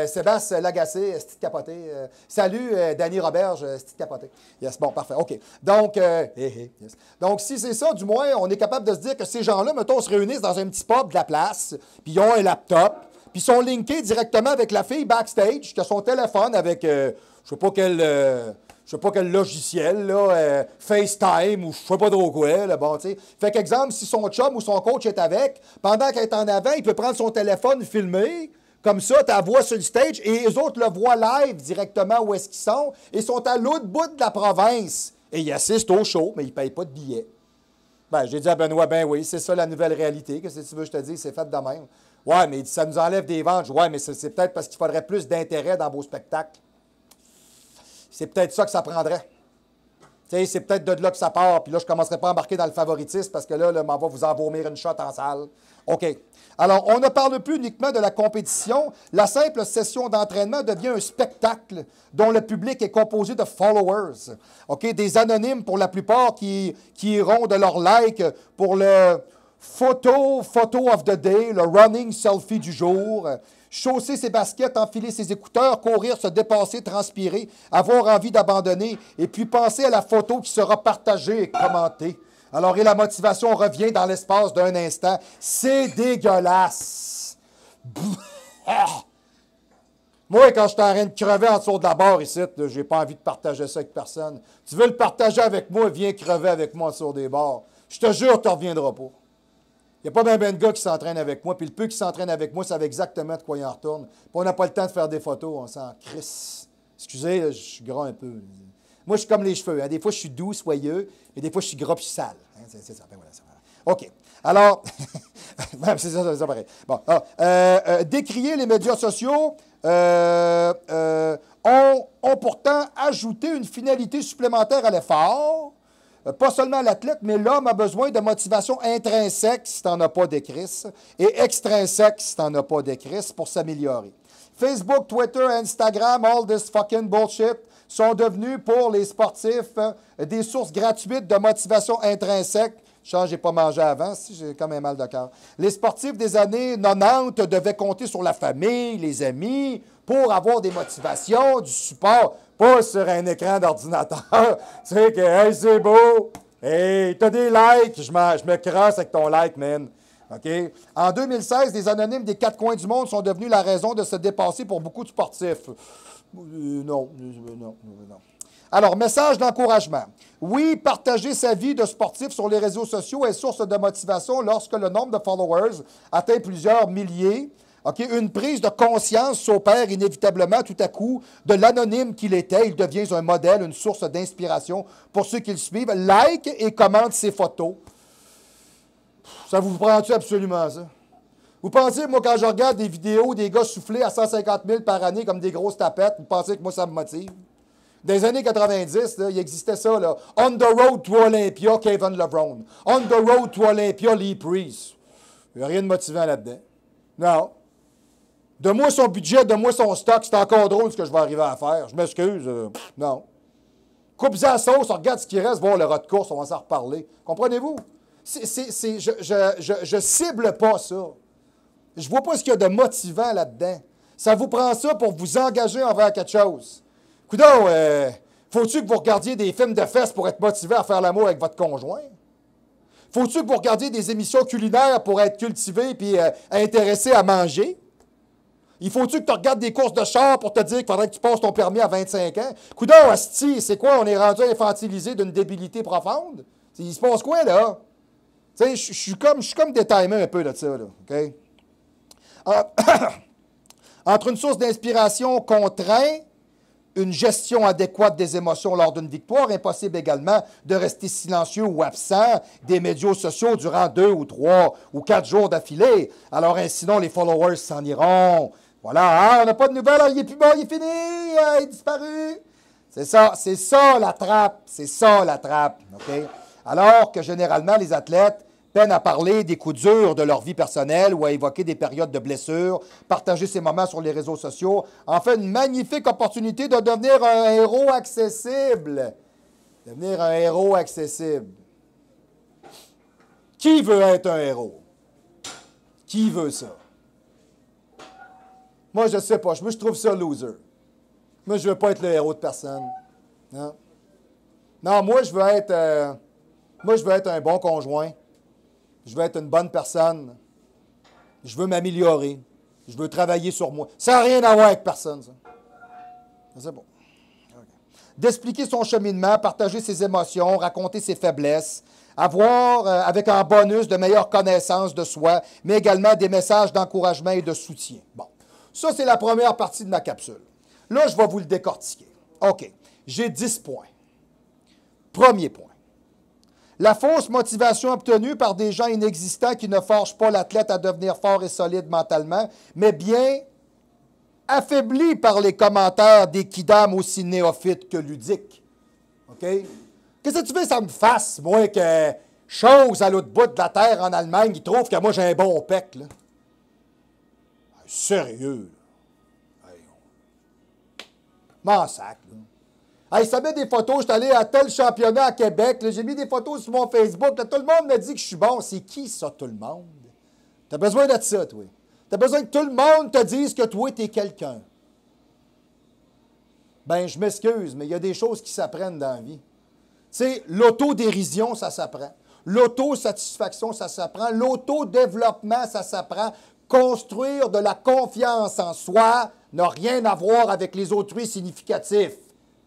Sébastien Lagacé, c'est capoté. Salut Danny Roberge, c'est capoté. Yes, bon, parfait, OK. Donc, yes. Donc, si c'est ça, du moins, on est capable de se dire que ces gens-là, mettons, se réunissent dans un petit pub de la place, puis ils ont un laptop, puis ils sont linkés directement avec la fille backstage qui a son téléphone avec, je sais pas quel logiciel, là, FaceTime ou je sais pas trop quoi, là, bon, tu sais. Fait qu'exemple, si son chum ou son coach est avec, pendant qu'elle est en avant, il peut prendre son téléphone, filmer, comme ça, tu la vois sur le stage, et les autres le voient live directement où est-ce qu'ils sont, et sont à l'autre bout de la province. Et ils assistent au show, mais ils ne payent pas de billets. Ben, j'ai dit à Benoît, ben oui, c'est ça la nouvelle réalité, qu'est-ce que tu veux que je te dise, c'est fait de même. Ouais, mais ça nous enlève des ventes. Ouais, mais c'est peut-être parce qu'il faudrait plus d'intérêt dans vos spectacles. C'est peut-être ça que ça prendrait. Tu sais, c'est peut-être de là que ça part. Puis là, je ne commencerai pas à embarquer dans le favoritisme parce que là, on va vous en vomir une shot en salle. OK. Alors, on ne parle plus uniquement de la compétition. La simple session d'entraînement devient un spectacle dont le public est composé de followers. OK? Des anonymes pour la plupart qui iront de leur like pour le photo of the day, le running selfie du jour. Chausser ses baskets, enfiler ses écouteurs, courir, se dépasser, transpirer, avoir envie d'abandonner, et puis penser à la photo qui sera partagée et commentée. Alors, et la motivation revient dans l'espace d'un instant. C'est dégueulasse. Moi, quand je suis en train de crever en dessous de la barre ici, j'ai pas envie de partager ça avec personne. Tu veux le partager avec moi, viens crever avec moi en dessous des barres. Je te jure, tu ne reviendras pas. Il n'y a pas bien de gars qui s'entraînent avec moi, puis le peu qui s'entraînent avec moi savent exactement de quoi il en retourne. Puis on n'a pas le temps de faire des photos, on s'en crisse. Excusez, je suis gras un peu. Moi, je suis comme les cheveux. Hein. Des fois, je suis doux, soyeux, et des fois, je suis gras puis sale. Hein. C'est ça. Ben voilà, ça. OK. Alors, c'est ça pareil. Bon, décrier les médias sociaux ont pourtant ajouté une finalité supplémentaire à l'effort. Pas seulement l'athlète, mais l'homme a besoin de motivation intrinsèque si tu n'en as pas d'écris, et extrinsèque si tu n'en as pas d'écris pour s'améliorer. Facebook, Twitter, Instagram, all this fucking bullshit sont devenus pour les sportifs des sources gratuites de motivation intrinsèque. Chance, je n'ai pas mangé avant, si j'ai quand même mal de cœur. Les sportifs des années 90 devaient compter sur la famille, les amis, pour avoir des motivations, du support, pas sur un écran d'ordinateur. Tu sais que, hey, c'est beau, hey, t'as des likes, je me crasse avec ton like, man. OK? En 2016, les anonymes des quatre coins du monde sont devenus la raison de se dépasser pour beaucoup de sportifs. Non. Alors, message d'encouragement. Oui, partager sa vie de sportif sur les réseaux sociaux est source de motivation lorsque le nombre de followers atteint plusieurs milliers. Okay? Une prise de conscience s'opère inévitablement tout à coup de l'anonyme qu'il était. Il devient un modèle, une source d'inspiration pour ceux qui le suivent. Like et commente ses photos. Ça vous prend-tu absolument, ça? Vous pensez, moi, quand je regarde des vidéos des gars soufflés à 150 000 par année comme des grosses tapettes, vous pensez que moi, ça me motive? Dans les années 90, là, il existait ça, là. On the road to Olympia, Kevin LeBron. On the road to Olympia, Lee Priest. Il n'y a rien de motivant là-dedans. Non. Donne-moi son budget, donne-moi son stock, c'est encore drôle ce que je vais arriver à faire. Je m'excuse. Non. Coupe-en la sauce, regarde ce qui reste, voir le rat de course, on va s'en reparler. Comprenez-vous? Je cible pas ça. Je vois pas ce qu'il y a de motivant là-dedans. Ça vous prend ça pour vous engager envers quelque chose. Coudonc, faut-tu que vous regardiez des films de fesses pour être motivé à faire l'amour avec votre conjoint? Faut-tu que vous regardiez des émissions culinaires pour être cultivé et intéressé à manger? Il faut-tu que tu regardes des courses de char pour te dire qu'il faudrait que tu passes ton permis à 25 ans? Coudonc, asti, c'est quoi? On est rendu infantilisé d'une débilité profonde? Il se passe quoi, là? Tu sais, je suis comme détimé un peu de ça, là. OK? Entre une source d'inspiration contrainte, une gestion adéquate des émotions lors d'une victoire, impossible également de rester silencieux ou absent des médias sociaux durant 2 ou 3 ou 4 jours d'affilée. Alors, sinon, les followers s'en iront. Voilà, hein, on n'a pas de nouvelles, il est plus bon, il est fini, il est disparu. C'est ça la trappe, OK? Alors que généralement, les athlètes peinent à parler des coups durs de leur vie personnelle ou à évoquer des périodes de blessures, partager ces moments sur les réseaux sociaux. En fait, une magnifique opportunité de devenir un héros accessible. Devenir un héros accessible. Qui veut être un héros? Qui veut ça? Moi, je ne sais pas. Moi, je trouve ça loser. Moi, je ne veux pas être le héros de personne. Non, non, moi, je veux être un bon conjoint. Je veux être une bonne personne. Je veux m'améliorer. Je veux travailler sur moi. Ça n'a rien à voir avec personne, ça. C'est bon. Okay. D'expliquer son cheminement, partager ses émotions, raconter ses faiblesses, avoir, avec un bonus, de meilleures connaissances de soi, mais également des messages d'encouragement et de soutien. Bon. Ça, c'est la première partie de ma capsule. Là, je vais vous le décortiquer. OK. J'ai 10 points. Premier point. La fausse motivation obtenue par des gens inexistants qui ne forgent pas l'athlète à devenir fort et solide mentalement, mais bien affaibli par les commentaires des kidams aussi néophytes que ludiques. OK? Qu'est-ce que tu veux que ça me fasse, moi, que chose à l'autre bout de la terre en Allemagne, ils trouvent que moi j'ai un bon pec, là? Sérieux, là? Hey, m'en sac, là. Hey, ça met des photos, je suis allé à tel championnat à Québec, j'ai mis des photos sur mon Facebook, là, tout le monde me dit que je suis bon. C'est qui ça, tout le monde? T'as besoin de ça, toi. T'as besoin que tout le monde te dise que toi, t'es quelqu'un. Ben, je m'excuse, mais il y a des choses qui s'apprennent dans la vie. Tu sais, l'autodérision, ça s'apprend. L'autosatisfaction, ça s'apprend. L'autodéveloppement, ça s'apprend. Construire de la confiance en soi n'a rien à voir avec les autrui significatifs.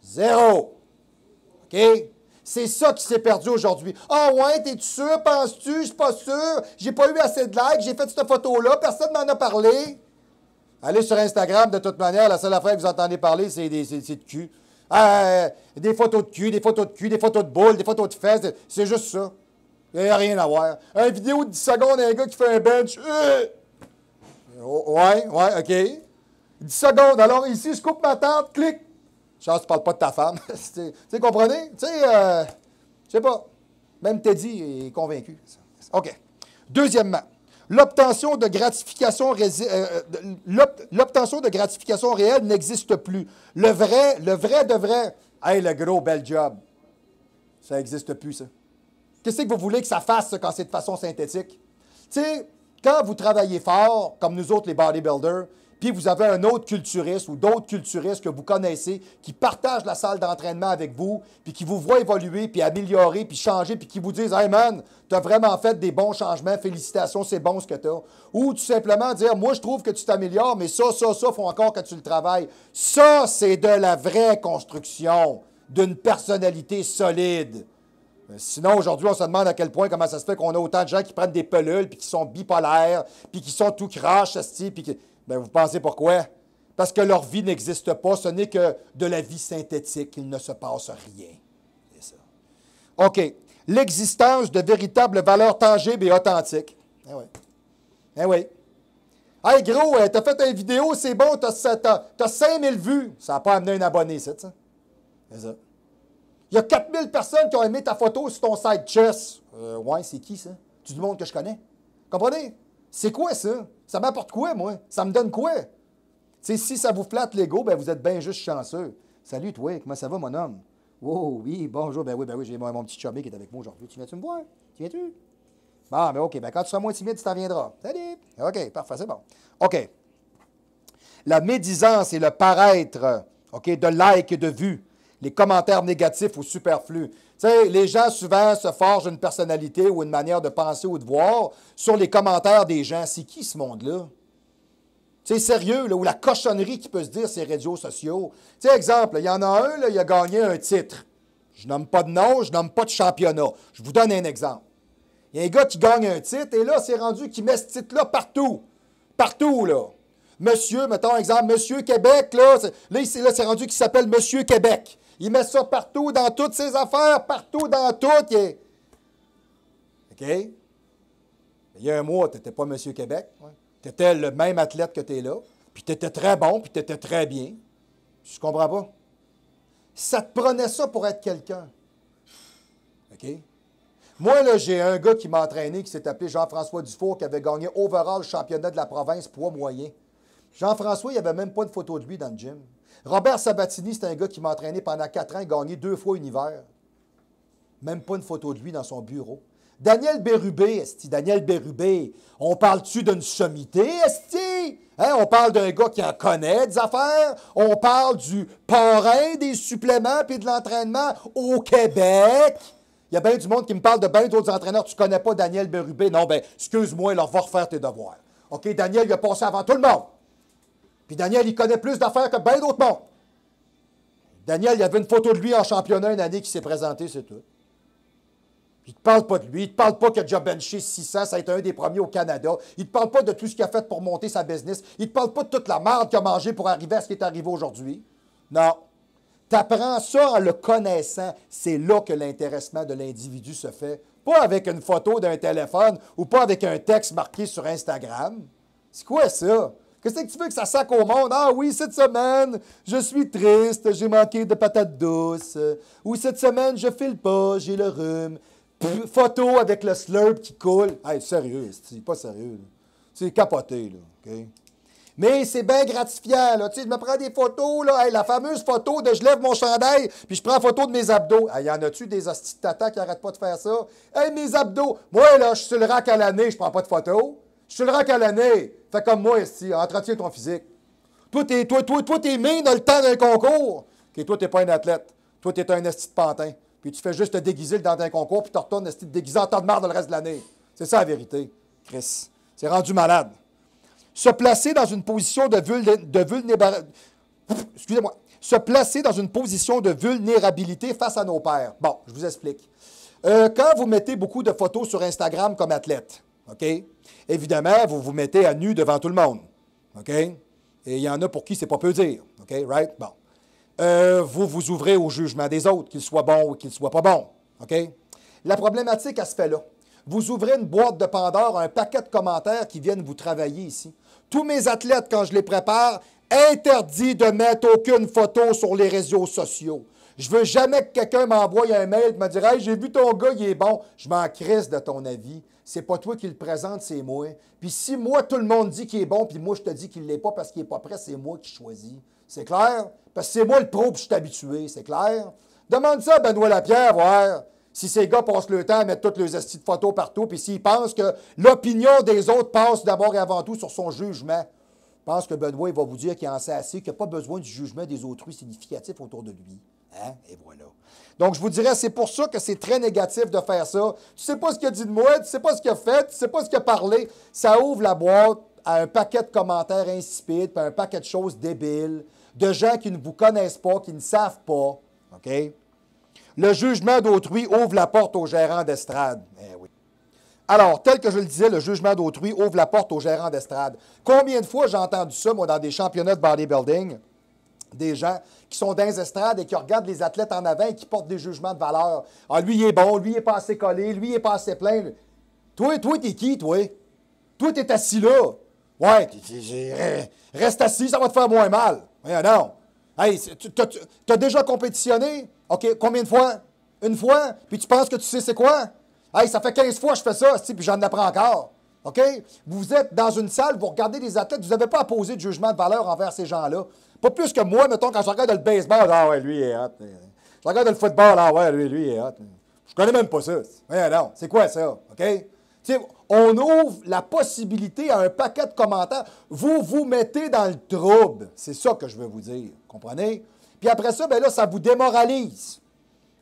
Zéro. OK? C'est ça qui s'est perdu aujourd'hui. Ah ouais, t'es-tu sûr? Penses-tu? Je suis pas sûr. J'ai pas eu assez de likes. J'ai fait cette photo-là. Personne m'en a parlé. Allez sur Instagram, de toute manière, la seule affaire que vous entendez parler, c'est de cul. Des photos de cul, des photos de cul, des photos de boules, des photos de fesses. C'est juste ça. Il n'y a rien à voir. Une vidéo de 10 secondes d'un gars qui fait un bench. Ouais, OK. 10 secondes. Alors ici, je coupe ma tente, clic. Chance, tu ne parles pas de ta femme. Tu comprenez? Tu sais, je sais pas. Même Teddy est convaincu. OK. Deuxièmement, l'obtention de gratification réelle n'existe plus. Le vrai de vrai. Hey, le gros, bel job. Ça n'existe plus, ça. Qu'est-ce que vous voulez que ça fasse ça, quand c'est de façon synthétique? Tu sais, quand vous travaillez fort, comme nous autres les bodybuilders, puis vous avez un autre culturiste ou d'autres culturistes que vous connaissez qui partagent la salle d'entraînement avec vous, puis qui vous voient évoluer, puis améliorer, puis changer, puis qui vous disent « Hey man, tu as vraiment fait des bons changements, félicitations, c'est bon ce que tu as. » Ou tout simplement dire « Moi, je trouve que tu t'améliores, mais ça, faut encore que tu le travailles. » Ça, c'est de la vraie construction d'une personnalité solide. Sinon, aujourd'hui, on se demande à quel point, comment ça se fait qu'on a autant de gens qui prennent des pelules, puis qui sont bipolaires, puis qui sont tout crash, puis qui... Bien, vous pensez pourquoi? Parce que leur vie n'existe pas, ce n'est que de la vie synthétique, il ne se passe rien. C'est ça. OK. L'existence de véritables valeurs tangibles et authentiques. Eh oui. Eh oui. Hey, gros, t'as fait une vidéo, c'est bon, t'as 5000 vues. Ça n'a pas amené un abonné, ça. C'est ça. Il y a 4000 personnes qui ont aimé ta photo sur ton site chess. Ouais, c'est qui, ça? Tu du monde que je connais. Comprenez? C'est quoi, ça? Ça m'apporte quoi, moi? Ça me donne quoi? T'sais, si ça vous flatte l'ego, ben vous êtes bien juste chanceux. Salut, toi, comment ça va, mon homme? Oh, oui, bonjour, ben oui, j'ai mon petit chummy qui est avec moi aujourd'hui. Tu viens-tu me voir? Tu viens-tu? Bon, ben OK, ben quand tu seras moins timide, tu t'en viendras. Salut! OK, parfait, c'est bon. OK. La médisance et le paraître, OK, de like et de vue, les commentaires négatifs ou superflus. Tu sais, les gens, souvent, se forgent une personnalité ou une manière de penser ou de voir sur les commentaires des gens. C'est qui, ce monde-là? Tu sais, sérieux, là, ou la cochonnerie qui peut se dire ces réseaux sociaux. Tu sais, exemple, il y en a un, là, il a gagné un titre. Je nomme pas de nom, je nomme pas de championnat. Je vous donne un exemple. Il y a un gars qui gagne un titre, et là, c'est rendu qu'il met ce titre-là partout. Partout, là. Monsieur, mettons exemple, Monsieur Québec, là, c'est rendu qu'il s'appelle Monsieur Québec. Il met ça partout, dans toutes ses affaires, partout, dans tout. OK? Il y a un mois, tu n'étais pas Monsieur Québec. Ouais. Tu étais le même athlète que tu es là. Puis tu étais très bon, puis tu étais très bien. Je comprends pas. Ça te prenait ça pour être quelqu'un. OK? Moi, là, j'ai un gars qui m'a entraîné, qui s'est appelé Jean-François Dufour, qui avait gagné overall championnat de la province poids moyen. Jean-François, il n'y avait même pas de photo de lui dans le gym. Robert Sabatini, c'est un gars qui m'a entraîné pendant 4 ans, il a gagné 2 fois univers. Même pas une photo de lui dans son bureau. Daniel Bérubé, esti, Daniel Bérubé, on parle-tu d'une sommité, esti? Hein, on parle d'un gars qui en connaît des affaires. On parle du parrain des suppléments et de l'entraînement au Québec. Il y a bien du monde qui me parle de bien d'autres entraîneurs. Tu ne connais pas Daniel Bérubé? Non, bien, excuse-moi, leur va refaire tes devoirs. OK, Daniel, il a passé avant tout le monde. Puis Daniel, il connaît plus d'affaires que bien d'autres mondes. Daniel, il y avait une photo de lui en championnat une année qui s'est présenté, c'est tout. Il ne te parle pas de lui, il ne te parle pas qu'il a déjà benché 600, ça a été un des premiers au Canada. Il ne te parle pas de tout ce qu'il a fait pour monter sa business. Il ne te parle pas de toute la merde qu'il a mangé pour arriver à ce qui est arrivé aujourd'hui. Non. Tu apprends ça en le connaissant. C'est là que l'intéressement de l'individu se fait. Pas avec une photo d'un téléphone ou pas avec un texte marqué sur Instagram. C'est quoi ça? Qu'est-ce que tu veux que ça sac au monde? Ah oui, cette semaine, je suis triste, j'ai manqué de patates douces. Ou cette semaine, je file pas, j'ai le rhume. Photo avec le slurp qui coule. Hey, sérieux, c'est pas sérieux. C'est capoté, là. Okay? Mais c'est bien gratifiant, là. Tu sais, je me prends des photos, là. Hey, la fameuse photo de je lève mon chandail, puis je prends photo de mes abdos. Hey, y en a-tu des hosties de tata qui n'arrêtent pas de faire ça? Hey, mes abdos! Moi, là, je suis sur le rack à l'année, je prends pas de photos. Je suis sur le rack à l'année. Fais comme moi, ici, entretiens ton physique. Toi, t'es mis dans le temps d'un concours. OK, toi, t'es pas un athlète. Toi, t'es un esti de pantin. Puis tu fais juste te déguiser dans un concours, puis tu retournes esti de déguiser en temps de marde le reste de l'année. C'est ça la vérité, Chris. C'est rendu malade. Se placer dans une position de vulnérabilité. Excusez-moi. Se placer dans une position de vulnérabilité face à nos pairs. Bon, je vous explique. Quand vous mettez beaucoup de photos sur Instagram comme athlète, OK? Évidemment, vous vous mettez à nu devant tout le monde. OK? Et il y en a pour qui c'est pas peu dire. OK? Right? Bon. Vous vous ouvrez au jugement des autres, qu'ils soient bons ou qu'ils ne soient pas bons. OK? La problématique, elle se fait là. Vous ouvrez une boîte de Pandore, un paquet de commentaires qui viennent vous travailler ici. Tous mes athlètes, quand je les prépare, interdit de mettre aucune photo sur les réseaux sociaux. Je veux jamais que quelqu'un m'envoie un mail et me dise « Hey, j'ai vu ton gars, il est bon. » Je m'en crisse de ton avis. C'est pas toi qui le présente, c'est moi. Puis si moi, tout le monde dit qu'il est bon, puis moi, je te dis qu'il ne l'est pas parce qu'il n'est pas prêt, c'est moi qui choisis. C'est clair? Parce que c'est moi le pro, puis je suis habitué. C'est clair? Demande ça à Benoît Lapierre, voir. Si ces gars passent le temps à mettre toutes les estis de photos partout, puis s'ils pensent que l'opinion des autres passe d'abord et avant tout sur son jugement, je pense que Benoît va vous dire qu'il en sait assez, qu'il n'a pas besoin du jugement des autrui significatif autour de lui. Hein? Et voilà. Donc, je vous dirais, c'est pour ça que c'est très négatif de faire ça. Tu ne sais pas ce qu'il a dit de moi, tu ne sais pas ce qu'il a fait, tu ne sais pas ce qu'il a parlé. Ça ouvre la boîte à un paquet de commentaires insipides, puis un paquet de choses débiles, de gens qui ne vous connaissent pas, qui ne savent pas. OK? Le jugement d'autrui ouvre la porte aux gérants d'estrade. Eh oui. Alors, tel que je le disais, le jugement d'autrui ouvre la porte aux gérants d'estrade. Combien de fois j'ai entendu ça, moi, dans des championnats de bodybuilding, des gens qui sont dans les estrades et qui regardent les athlètes en avant et qui portent des jugements de valeur. Ah, lui, il est bon, lui, il n'est pas assez collé, lui, il n'est pas assez plein. Toi, t'es qui, toi? Toi, t'es assis là. Ouais, reste assis, ça va te faire moins mal. Non. Hey, t'as déjà compétitionné? OK, combien de fois? Une fois? Puis tu penses que tu sais c'est quoi? Hey, ça fait 15 fois que je fais ça, puis j'en apprends encore. OK? Vous êtes dans une salle, vous regardez des athlètes, vous n'avez pas à poser de jugement de valeur envers ces gens-là. Pas plus que moi, mettons, quand je regarde le baseball, ah ouais, lui, il est hot. Je regarde le football, ah ouais, lui, il est hot. Je connais même pas ça. Non, c'est quoi ça? OK? T'sais, on ouvre la possibilité à un paquet de commentaires. Vous vous mettez dans le trouble. C'est ça que je veux vous dire. Comprenez? Puis après ça, ben là, ça vous démoralise.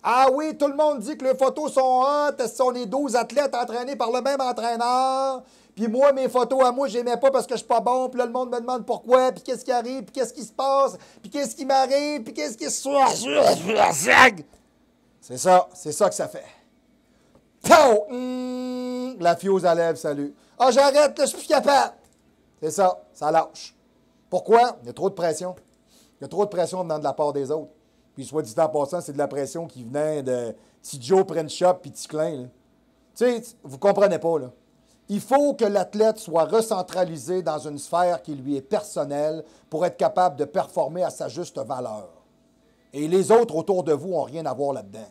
Ah oui, tout le monde dit que les photos sont hot, ce sont les 12 athlètes entraînés par le même entraîneur. Puis moi, mes photos à moi, je n'aimais pas parce que je suis pas bon. Puis là, le monde me demande pourquoi, puis qu'est-ce qui arrive, puis qu'est-ce qui se passe, puis qu'est-ce qui m'arrive, puis qu'est-ce qui se passe. C'est ça que ça fait. Pow! La fiose à lèvres, salut. Ah, j'arrête, là, je suis plus capable. C'est ça, ça lâche. Pourquoi? Il y a trop de pression. Il y a trop de pression venant de la part des autres. Puis, soit dit en passant, c'est de la pression qui venait de petit Joe Print Shop puis petit Klein. Tu sais, vous comprenez pas, là. Il faut que l'athlète soit recentralisé dans une sphère qui lui est personnelle pour être capable de performer à sa juste valeur. Et les autres autour de vous n'ont rien à voir là-dedans.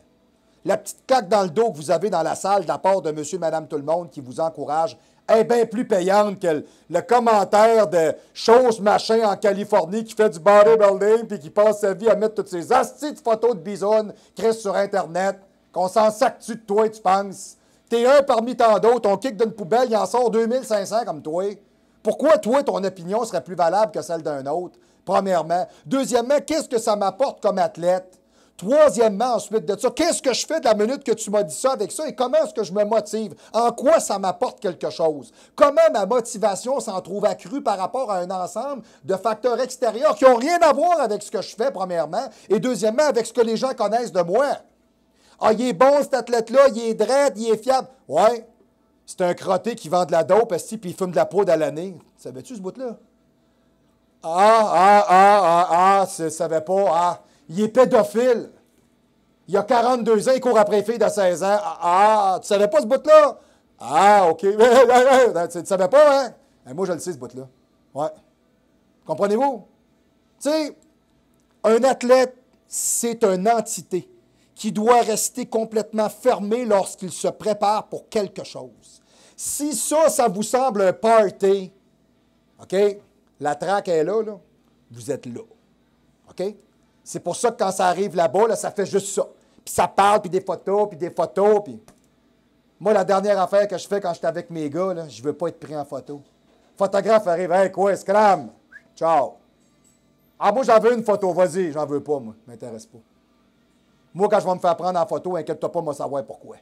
La petite claque dans le dos que vous avez dans la salle de la part de monsieur, madame, tout le monde qui vous encourage est bien plus payante que le commentaire de chose machin en Californie qui fait du bodybuilding puis qui passe sa vie à mettre toutes ces astis de photos de bisounes créées sur Internet, qu'on s'en sac-tu de toi, tu penses? T'es un parmi tant d'autres, on kick d'une poubelle, il en sort 2500 comme toi. Pourquoi, toi, ton opinion serait plus valable que celle d'un autre? Premièrement. Deuxièmement, qu'est-ce que ça m'apporte comme athlète? Troisièmement, ensuite de ça, qu'est-ce que je fais de la minute que tu m'as dit ça avec ça et comment est-ce que je me motive? En quoi ça m'apporte quelque chose? Comment ma motivation s'en trouve accrue par rapport à un ensemble de facteurs extérieurs qui n'ont rien à voir avec ce que je fais, premièrement, et deuxièmement, avec ce que les gens connaissent de moi? Ah, il est bon cet athlète-là, il est drôle, il est fiable. Ouais, c'est un crotté qui vend de la dope, puis il fume de la poudre à l'année. Savais-tu ce bout-là? Je savais pas. Ah, il est pédophile. Il a 42 ans, il court après les filles de 16 ans. Tu savais pas ce bout-là? Ah, OK. Tu ne savais pas, hein? Moi, je le sais, ce bout-là. Ouais. Comprenez-vous? Tu sais, un athlète, c'est une entité qui doit rester complètement fermé lorsqu'il se prépare pour quelque chose. Si ça vous semble un party, OK? La traque est là, vous êtes là. OK? C'est pour ça que quand ça arrive là-bas, là, ça fait juste ça. Puis ça parle, puis des photos, puis... Moi, la dernière affaire que je fais quand j'étais avec mes gars, là, je veux pas être pris en photo. Le photographe arrive, « Hey, quoi, scram? Ciao! » Ah, moi, j'en veux une photo, vas-y, j'en veux pas, moi, m'intéresse pas. Moi, quand je vais me faire prendre en photo, inquiète-toi pas, moi, savoir pourquoi.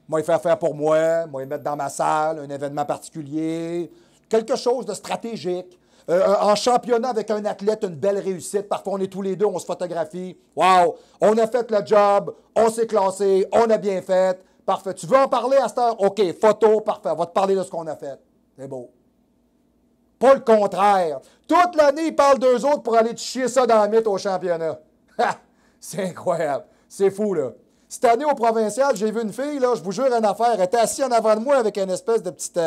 Moi, il faire faire pour moi, moi, il mettre dans ma salle, un événement particulier, quelque chose de stratégique. En championnat avec un athlète, une belle réussite. Parfois, on est tous les deux, on se photographie. Wow! On a fait le job, on s'est classé, on a bien fait. Parfait. Tu veux en parler à cette heure? OK, photo, parfait. On va te parler de ce qu'on a fait. C'est beau. Pas le contraire. Toute l'année, ils parlent d'eux autres pour aller te chier ça dans le mythe au championnat. C'est incroyable. C'est fou, là. Cette année, au provincial, j'ai vu une fille, là, je vous jure, une affaire. Elle était assise en avant de moi avec une espèce de petite...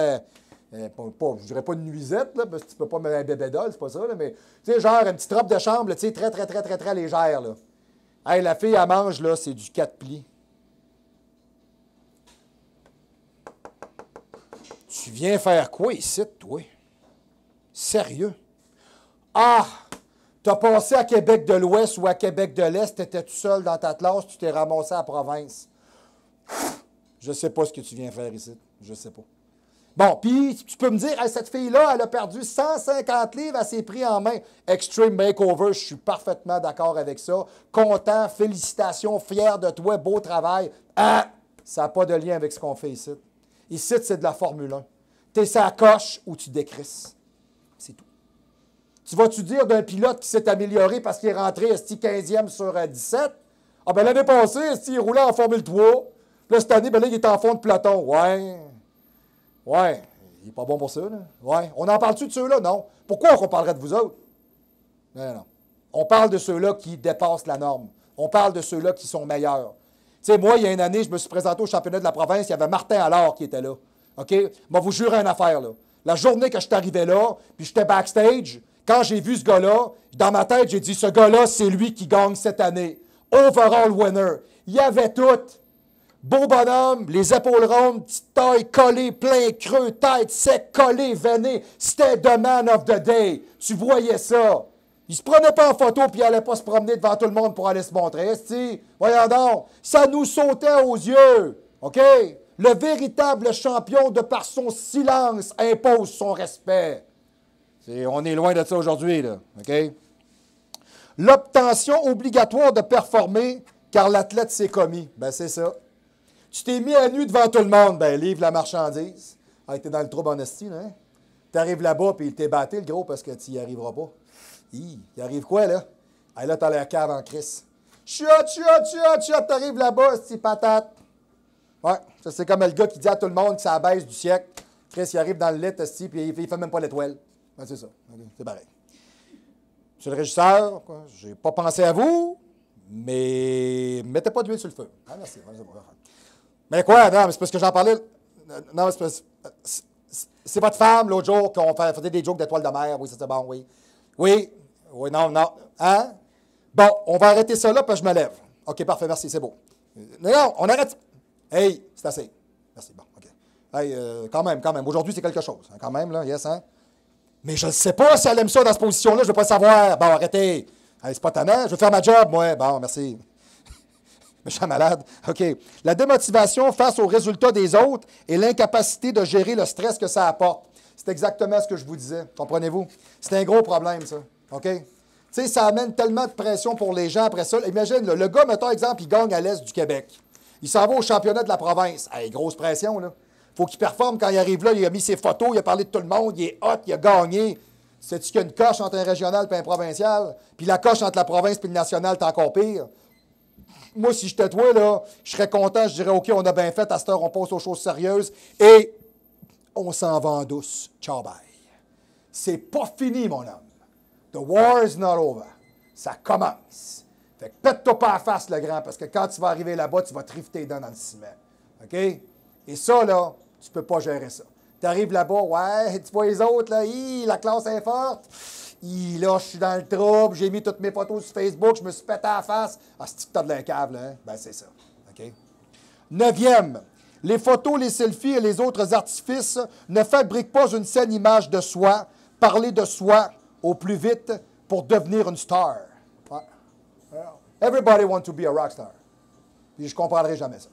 je dirais pas une nuisette, là, parce que tu peux pas mettre un bébé doll, c'est pas ça, là, mais tu sais, genre une petite robe de chambre, là, tu sais, très légère, là. Hey, la fille, elle mange, là, c'est du 4 plis. Tu viens faire quoi ici, toi? Sérieux? Ah! T'as passé à Québec de l'Ouest ou à Québec de l'Est, t'étais tout seul dans ta classe, tu t'es ramassé à la province. Je ne sais pas ce que tu viens faire ici. Je ne sais pas. Bon, puis tu peux me dire, hey, cette fille-là, elle a perdu 150 livres, elle s'est pris en main. Extreme Makeover, je suis parfaitement d'accord avec ça. Content, félicitations, fier de toi, beau travail. Ah, ça n'a pas de lien avec ce qu'on fait ici. Ici, c'est de la Formule 1. Tu es sa coche ou tu décrisses. C'est tout. Tu vas-tu dire d'un pilote qui s'est amélioré parce qu'il est rentré 15e sur 17? Ah ben l'année passée, il roulait en Formule 3. Puis là, cette année, ben là, il est en fond de peloton. Ouais, il n'est pas bon pour ça, là. Ouais. On en parle-tu de ceux-là? Non. Pourquoi on parlerait de vous autres? Non. On parle de ceux-là qui dépassent la norme. On parle de ceux-là qui sont meilleurs. Tu sais, moi, il y a une année, je me suis présenté au championnat de la province, il y avait Martin Allard qui était là. OK? Moi, vous jurer une affaire, là. La journée que je suis arrivé là, puis j'étais backstage, quand j'ai vu ce gars-là, dans ma tête, j'ai dit, ce gars-là, c'est lui qui gagne cette année. Overall winner. Il y avait tout. Beau bonhomme, les épaules rondes, petite taille collée, plein creux, tête sec, collée, veinée. C'était the man of the day. Tu voyais ça. Il se prenait pas en photo puis il allait pas se promener devant tout le monde pour aller se montrer. Voyons donc, ça nous sautait aux yeux. OK? Le véritable champion, de par son silence, impose son respect. On est loin de ça aujourd'hui, là. OK? L'obtention obligatoire de performer car l'athlète s'est commis. Ben, c'est ça. Tu t'es mis à nu devant tout le monde, ben livre la marchandise. Ah, t'es dans le trouble en esti, là, hein? T'arrives là-bas, puis il t'est batté, le gros, parce que tu n'y arriveras pas. Il arrive quoi, là? Ah, là, t'as l'air cave en crise. Chut, t'arrives là-bas, esti, patate. Ouais, ça, c'est comme le gars qui dit à tout le monde que c'est la baisse du siècle. Chris, il arrive dans le lit, esti, puis il fait même pas l'étoile. Ben, c'est ça. Okay, c'est pareil. Monsieur le régisseur, j'ai pas pensé à vous, mais mettez pas d'huile sur le feu. Ah, merci. Mais quoi? Non, mais c'est parce que j'en parlais. Non, c'est votre femme, l'autre jour, qu'on faisait des jokes d'étoiles de mer. Oui, c'était bon, oui. Oui, non. Hein? Bon, on va arrêter ça là, puis je me lève. OK, parfait, merci, c'est beau. Non, on arrête. Hey, c'est assez. Merci, bon, OK. Hey, quand même. Aujourd'hui, c'est quelque chose. Hein, quand même, là, yes, hein? Mais je ne sais pas si elle aime ça dans cette position-là, je ne veux pas le savoir. Bon, arrêtez. Hey, c'est pas tannant, je veux faire ma job, moi. Bon, merci. Mais je suis malade. OK. La démotivation face aux résultats des autres et l'incapacité de gérer le stress que ça apporte. C'est exactement ce que je vous disais. Comprenez-vous? C'est un gros problème, ça. OK? Tu sais, ça amène tellement de pression pour les gens après ça. Imagine, là, le gars, mettons exemple, il gagne à l'Est du Québec. Il s'en va au championnat de la province. Hey, grosse pression, là. Faut qu'il performe quand il arrive là. Il a mis ses photos, il a parlé de tout le monde, il est hot, il a gagné. Sais-tu qu'il y a une coche entre un régional et un provincial? Puis la coche entre la province et le national, c'est encore pire. Moi, si j'étais toi, là, je serais content, je dirais, OK, on a bien fait, à cette heure, on passe aux choses sérieuses et on s'en va en douce. Ciao, bye. C'est pas fini, mon homme. The war is not over. Ça commence. Fait que pète-toi pas la face, le grand, parce que quand tu vas arriver là-bas, tu vas te rifter les dents dans le ciment. OK? Et ça, là, tu peux pas gérer ça. Tu arrives là-bas, ouais, tu vois les autres, là, la classe est forte. Là, je suis dans le trouble, j'ai mis toutes mes photos sur Facebook, je me suis pété à la face. Ah, c'est-tu que t'as de la cave, là, hein? Ben, c'est ça. OK? 9e, les photos, les selfies et les autres artifices ne fabriquent pas une saine image de soi. Parler de soi au plus vite pour devenir une star. Ouais. Everybody wants to be a rock star. Puis je ne comprendrai jamais ça.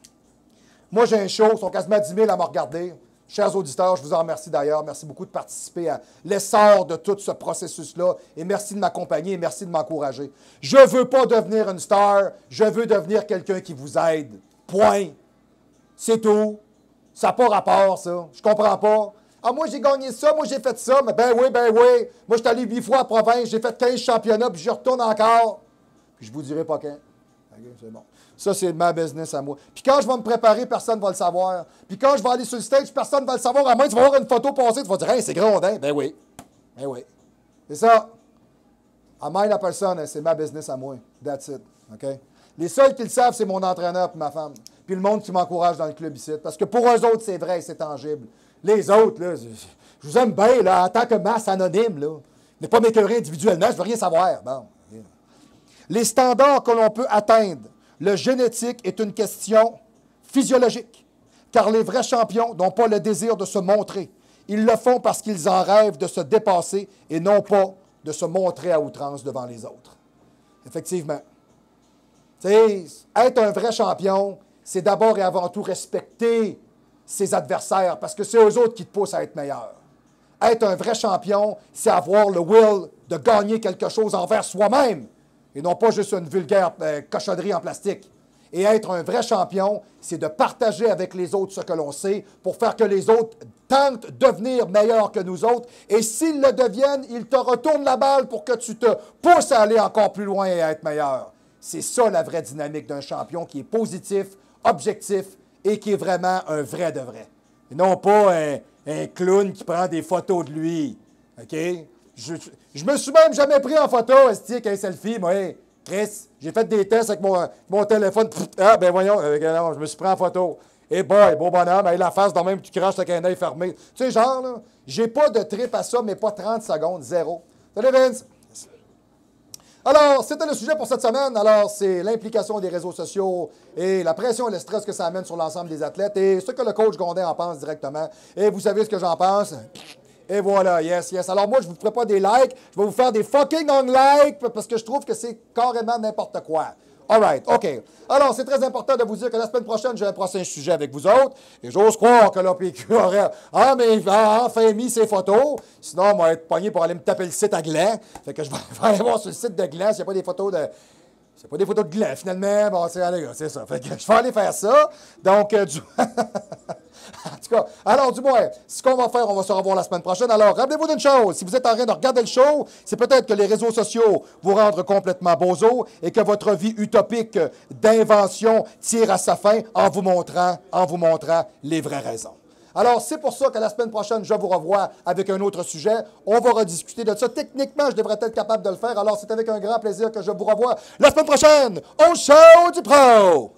Moi, j'ai un show, ils sont quasiment 10 000 à me regarder. Chers auditeurs, je vous en remercie d'ailleurs. Merci beaucoup de participer à l'essor de tout ce processus-là. Et merci de m'accompagner et merci de m'encourager. Je ne veux pas devenir une star. Je veux devenir quelqu'un qui vous aide. Point. C'est tout. Ça n'a pas rapport, ça. Je comprends pas. Ah, moi, j'ai gagné ça. Moi, j'ai fait ça. Mais ben oui. Moi, je suis allé 8 fois en province. J'ai fait 15 championnats, puis je retourne encore. Puis je vous dirai pas quand. OK, c'est bon. Ça, c'est ma business à moi. Puis quand je vais me préparer, personne ne va le savoir. Puis quand je vais aller sur le stage, personne ne va le savoir. À moins que tu vas avoir une photo passée, tu vas dire, hey, c'est grondin. Ben oui. C'est ça. À moi, la personne, c'est ma business à moi. That's it. OK? Les seuls qui le savent, c'est mon entraîneur et ma femme. Puis le monde qui m'encourage dans le club ici. Parce que pour eux autres, c'est vrai, c'est tangible. Les autres, là, je vous aime bien, là, en tant que masse anonyme, là. Ne pas m'écœurer individuellement, je ne veux rien savoir. Bon. Les standards que l'on peut atteindre. Le génétique est une question physiologique, car les vrais champions n'ont pas le désir de se montrer. Ils le font parce qu'ils en rêvent de se dépasser et non pas de se montrer à outrance devant les autres. Effectivement. Tu sais, être un vrai champion, c'est d'abord et avant tout respecter ses adversaires parce que c'est eux autres qui te poussent à être meilleur. Être un vrai champion, c'est avoir le will de gagner quelque chose envers soi-même et non pas juste une vulgaire cochonnerie en plastique. Et être un vrai champion, c'est de partager avec les autres ce que l'on sait pour faire que les autres tentent de devenir meilleurs que nous autres. Et s'ils le deviennent, ils te retournent la balle pour que tu te pousses à aller encore plus loin et à être meilleur. C'est ça la vraie dynamique d'un champion qui est positif, objectif et qui est vraiment un vrai de vrai. Et non pas un clown qui prend des photos de lui. OK? Je me suis même jamais pris en photo, avec un selfie, moi. Hey, Chris, j'ai fait des tests avec mon téléphone. Ah, ben voyons, non, je me suis pris en photo. Eh boy, beau bonhomme, avec la face dans même, tu craches avec un œil fermé. Tu sais, genre, là, j'ai pas de trip à ça, mais pas 30 secondes, zéro. Salut Vince! Alors, c'était le sujet pour cette semaine. Alors, c'est l'implication des réseaux sociaux et la pression et le stress que ça amène sur l'ensemble des athlètes et ce que le coach Gondin en pense directement. Et vous savez ce que j'en pense? Et voilà, yes, yes. Alors moi, je ne vous ferai pas des likes, je vais vous faire des fucking unlikes parce que je trouve que c'est carrément n'importe quoi. All right, OK. Alors, c'est très important de vous dire que la semaine prochaine, j'ai un prochain sujet avec vous autres. Et j'ose croire que l'OPQ aurait enfin mis ses photos. Sinon, on va être pogné pour aller me taper le site à Gland. Fait que je vais aller voir sur le site de Gland s'il n'y a pas des photos de... C'est pas des photos de Gland, finalement. Bon, c'est ça. Fait que je vais aller faire ça. Donc, en tout cas, alors du moins, ce qu'on va faire, on va se revoir la semaine prochaine. Alors, rappelez-vous d'une chose, si vous êtes en train de regarder le show, c'est peut-être que les réseaux sociaux vous rendent complètement bozo et que votre vie utopique d'invention tire à sa fin en vous montrant les vraies raisons. Alors, c'est pour ça que la semaine prochaine, je vous revois avec un autre sujet. On va rediscuter de ça. Techniquement, je devrais être capable de le faire. Alors, c'est avec un grand plaisir que je vous revois la semaine prochaine au Show du Pro!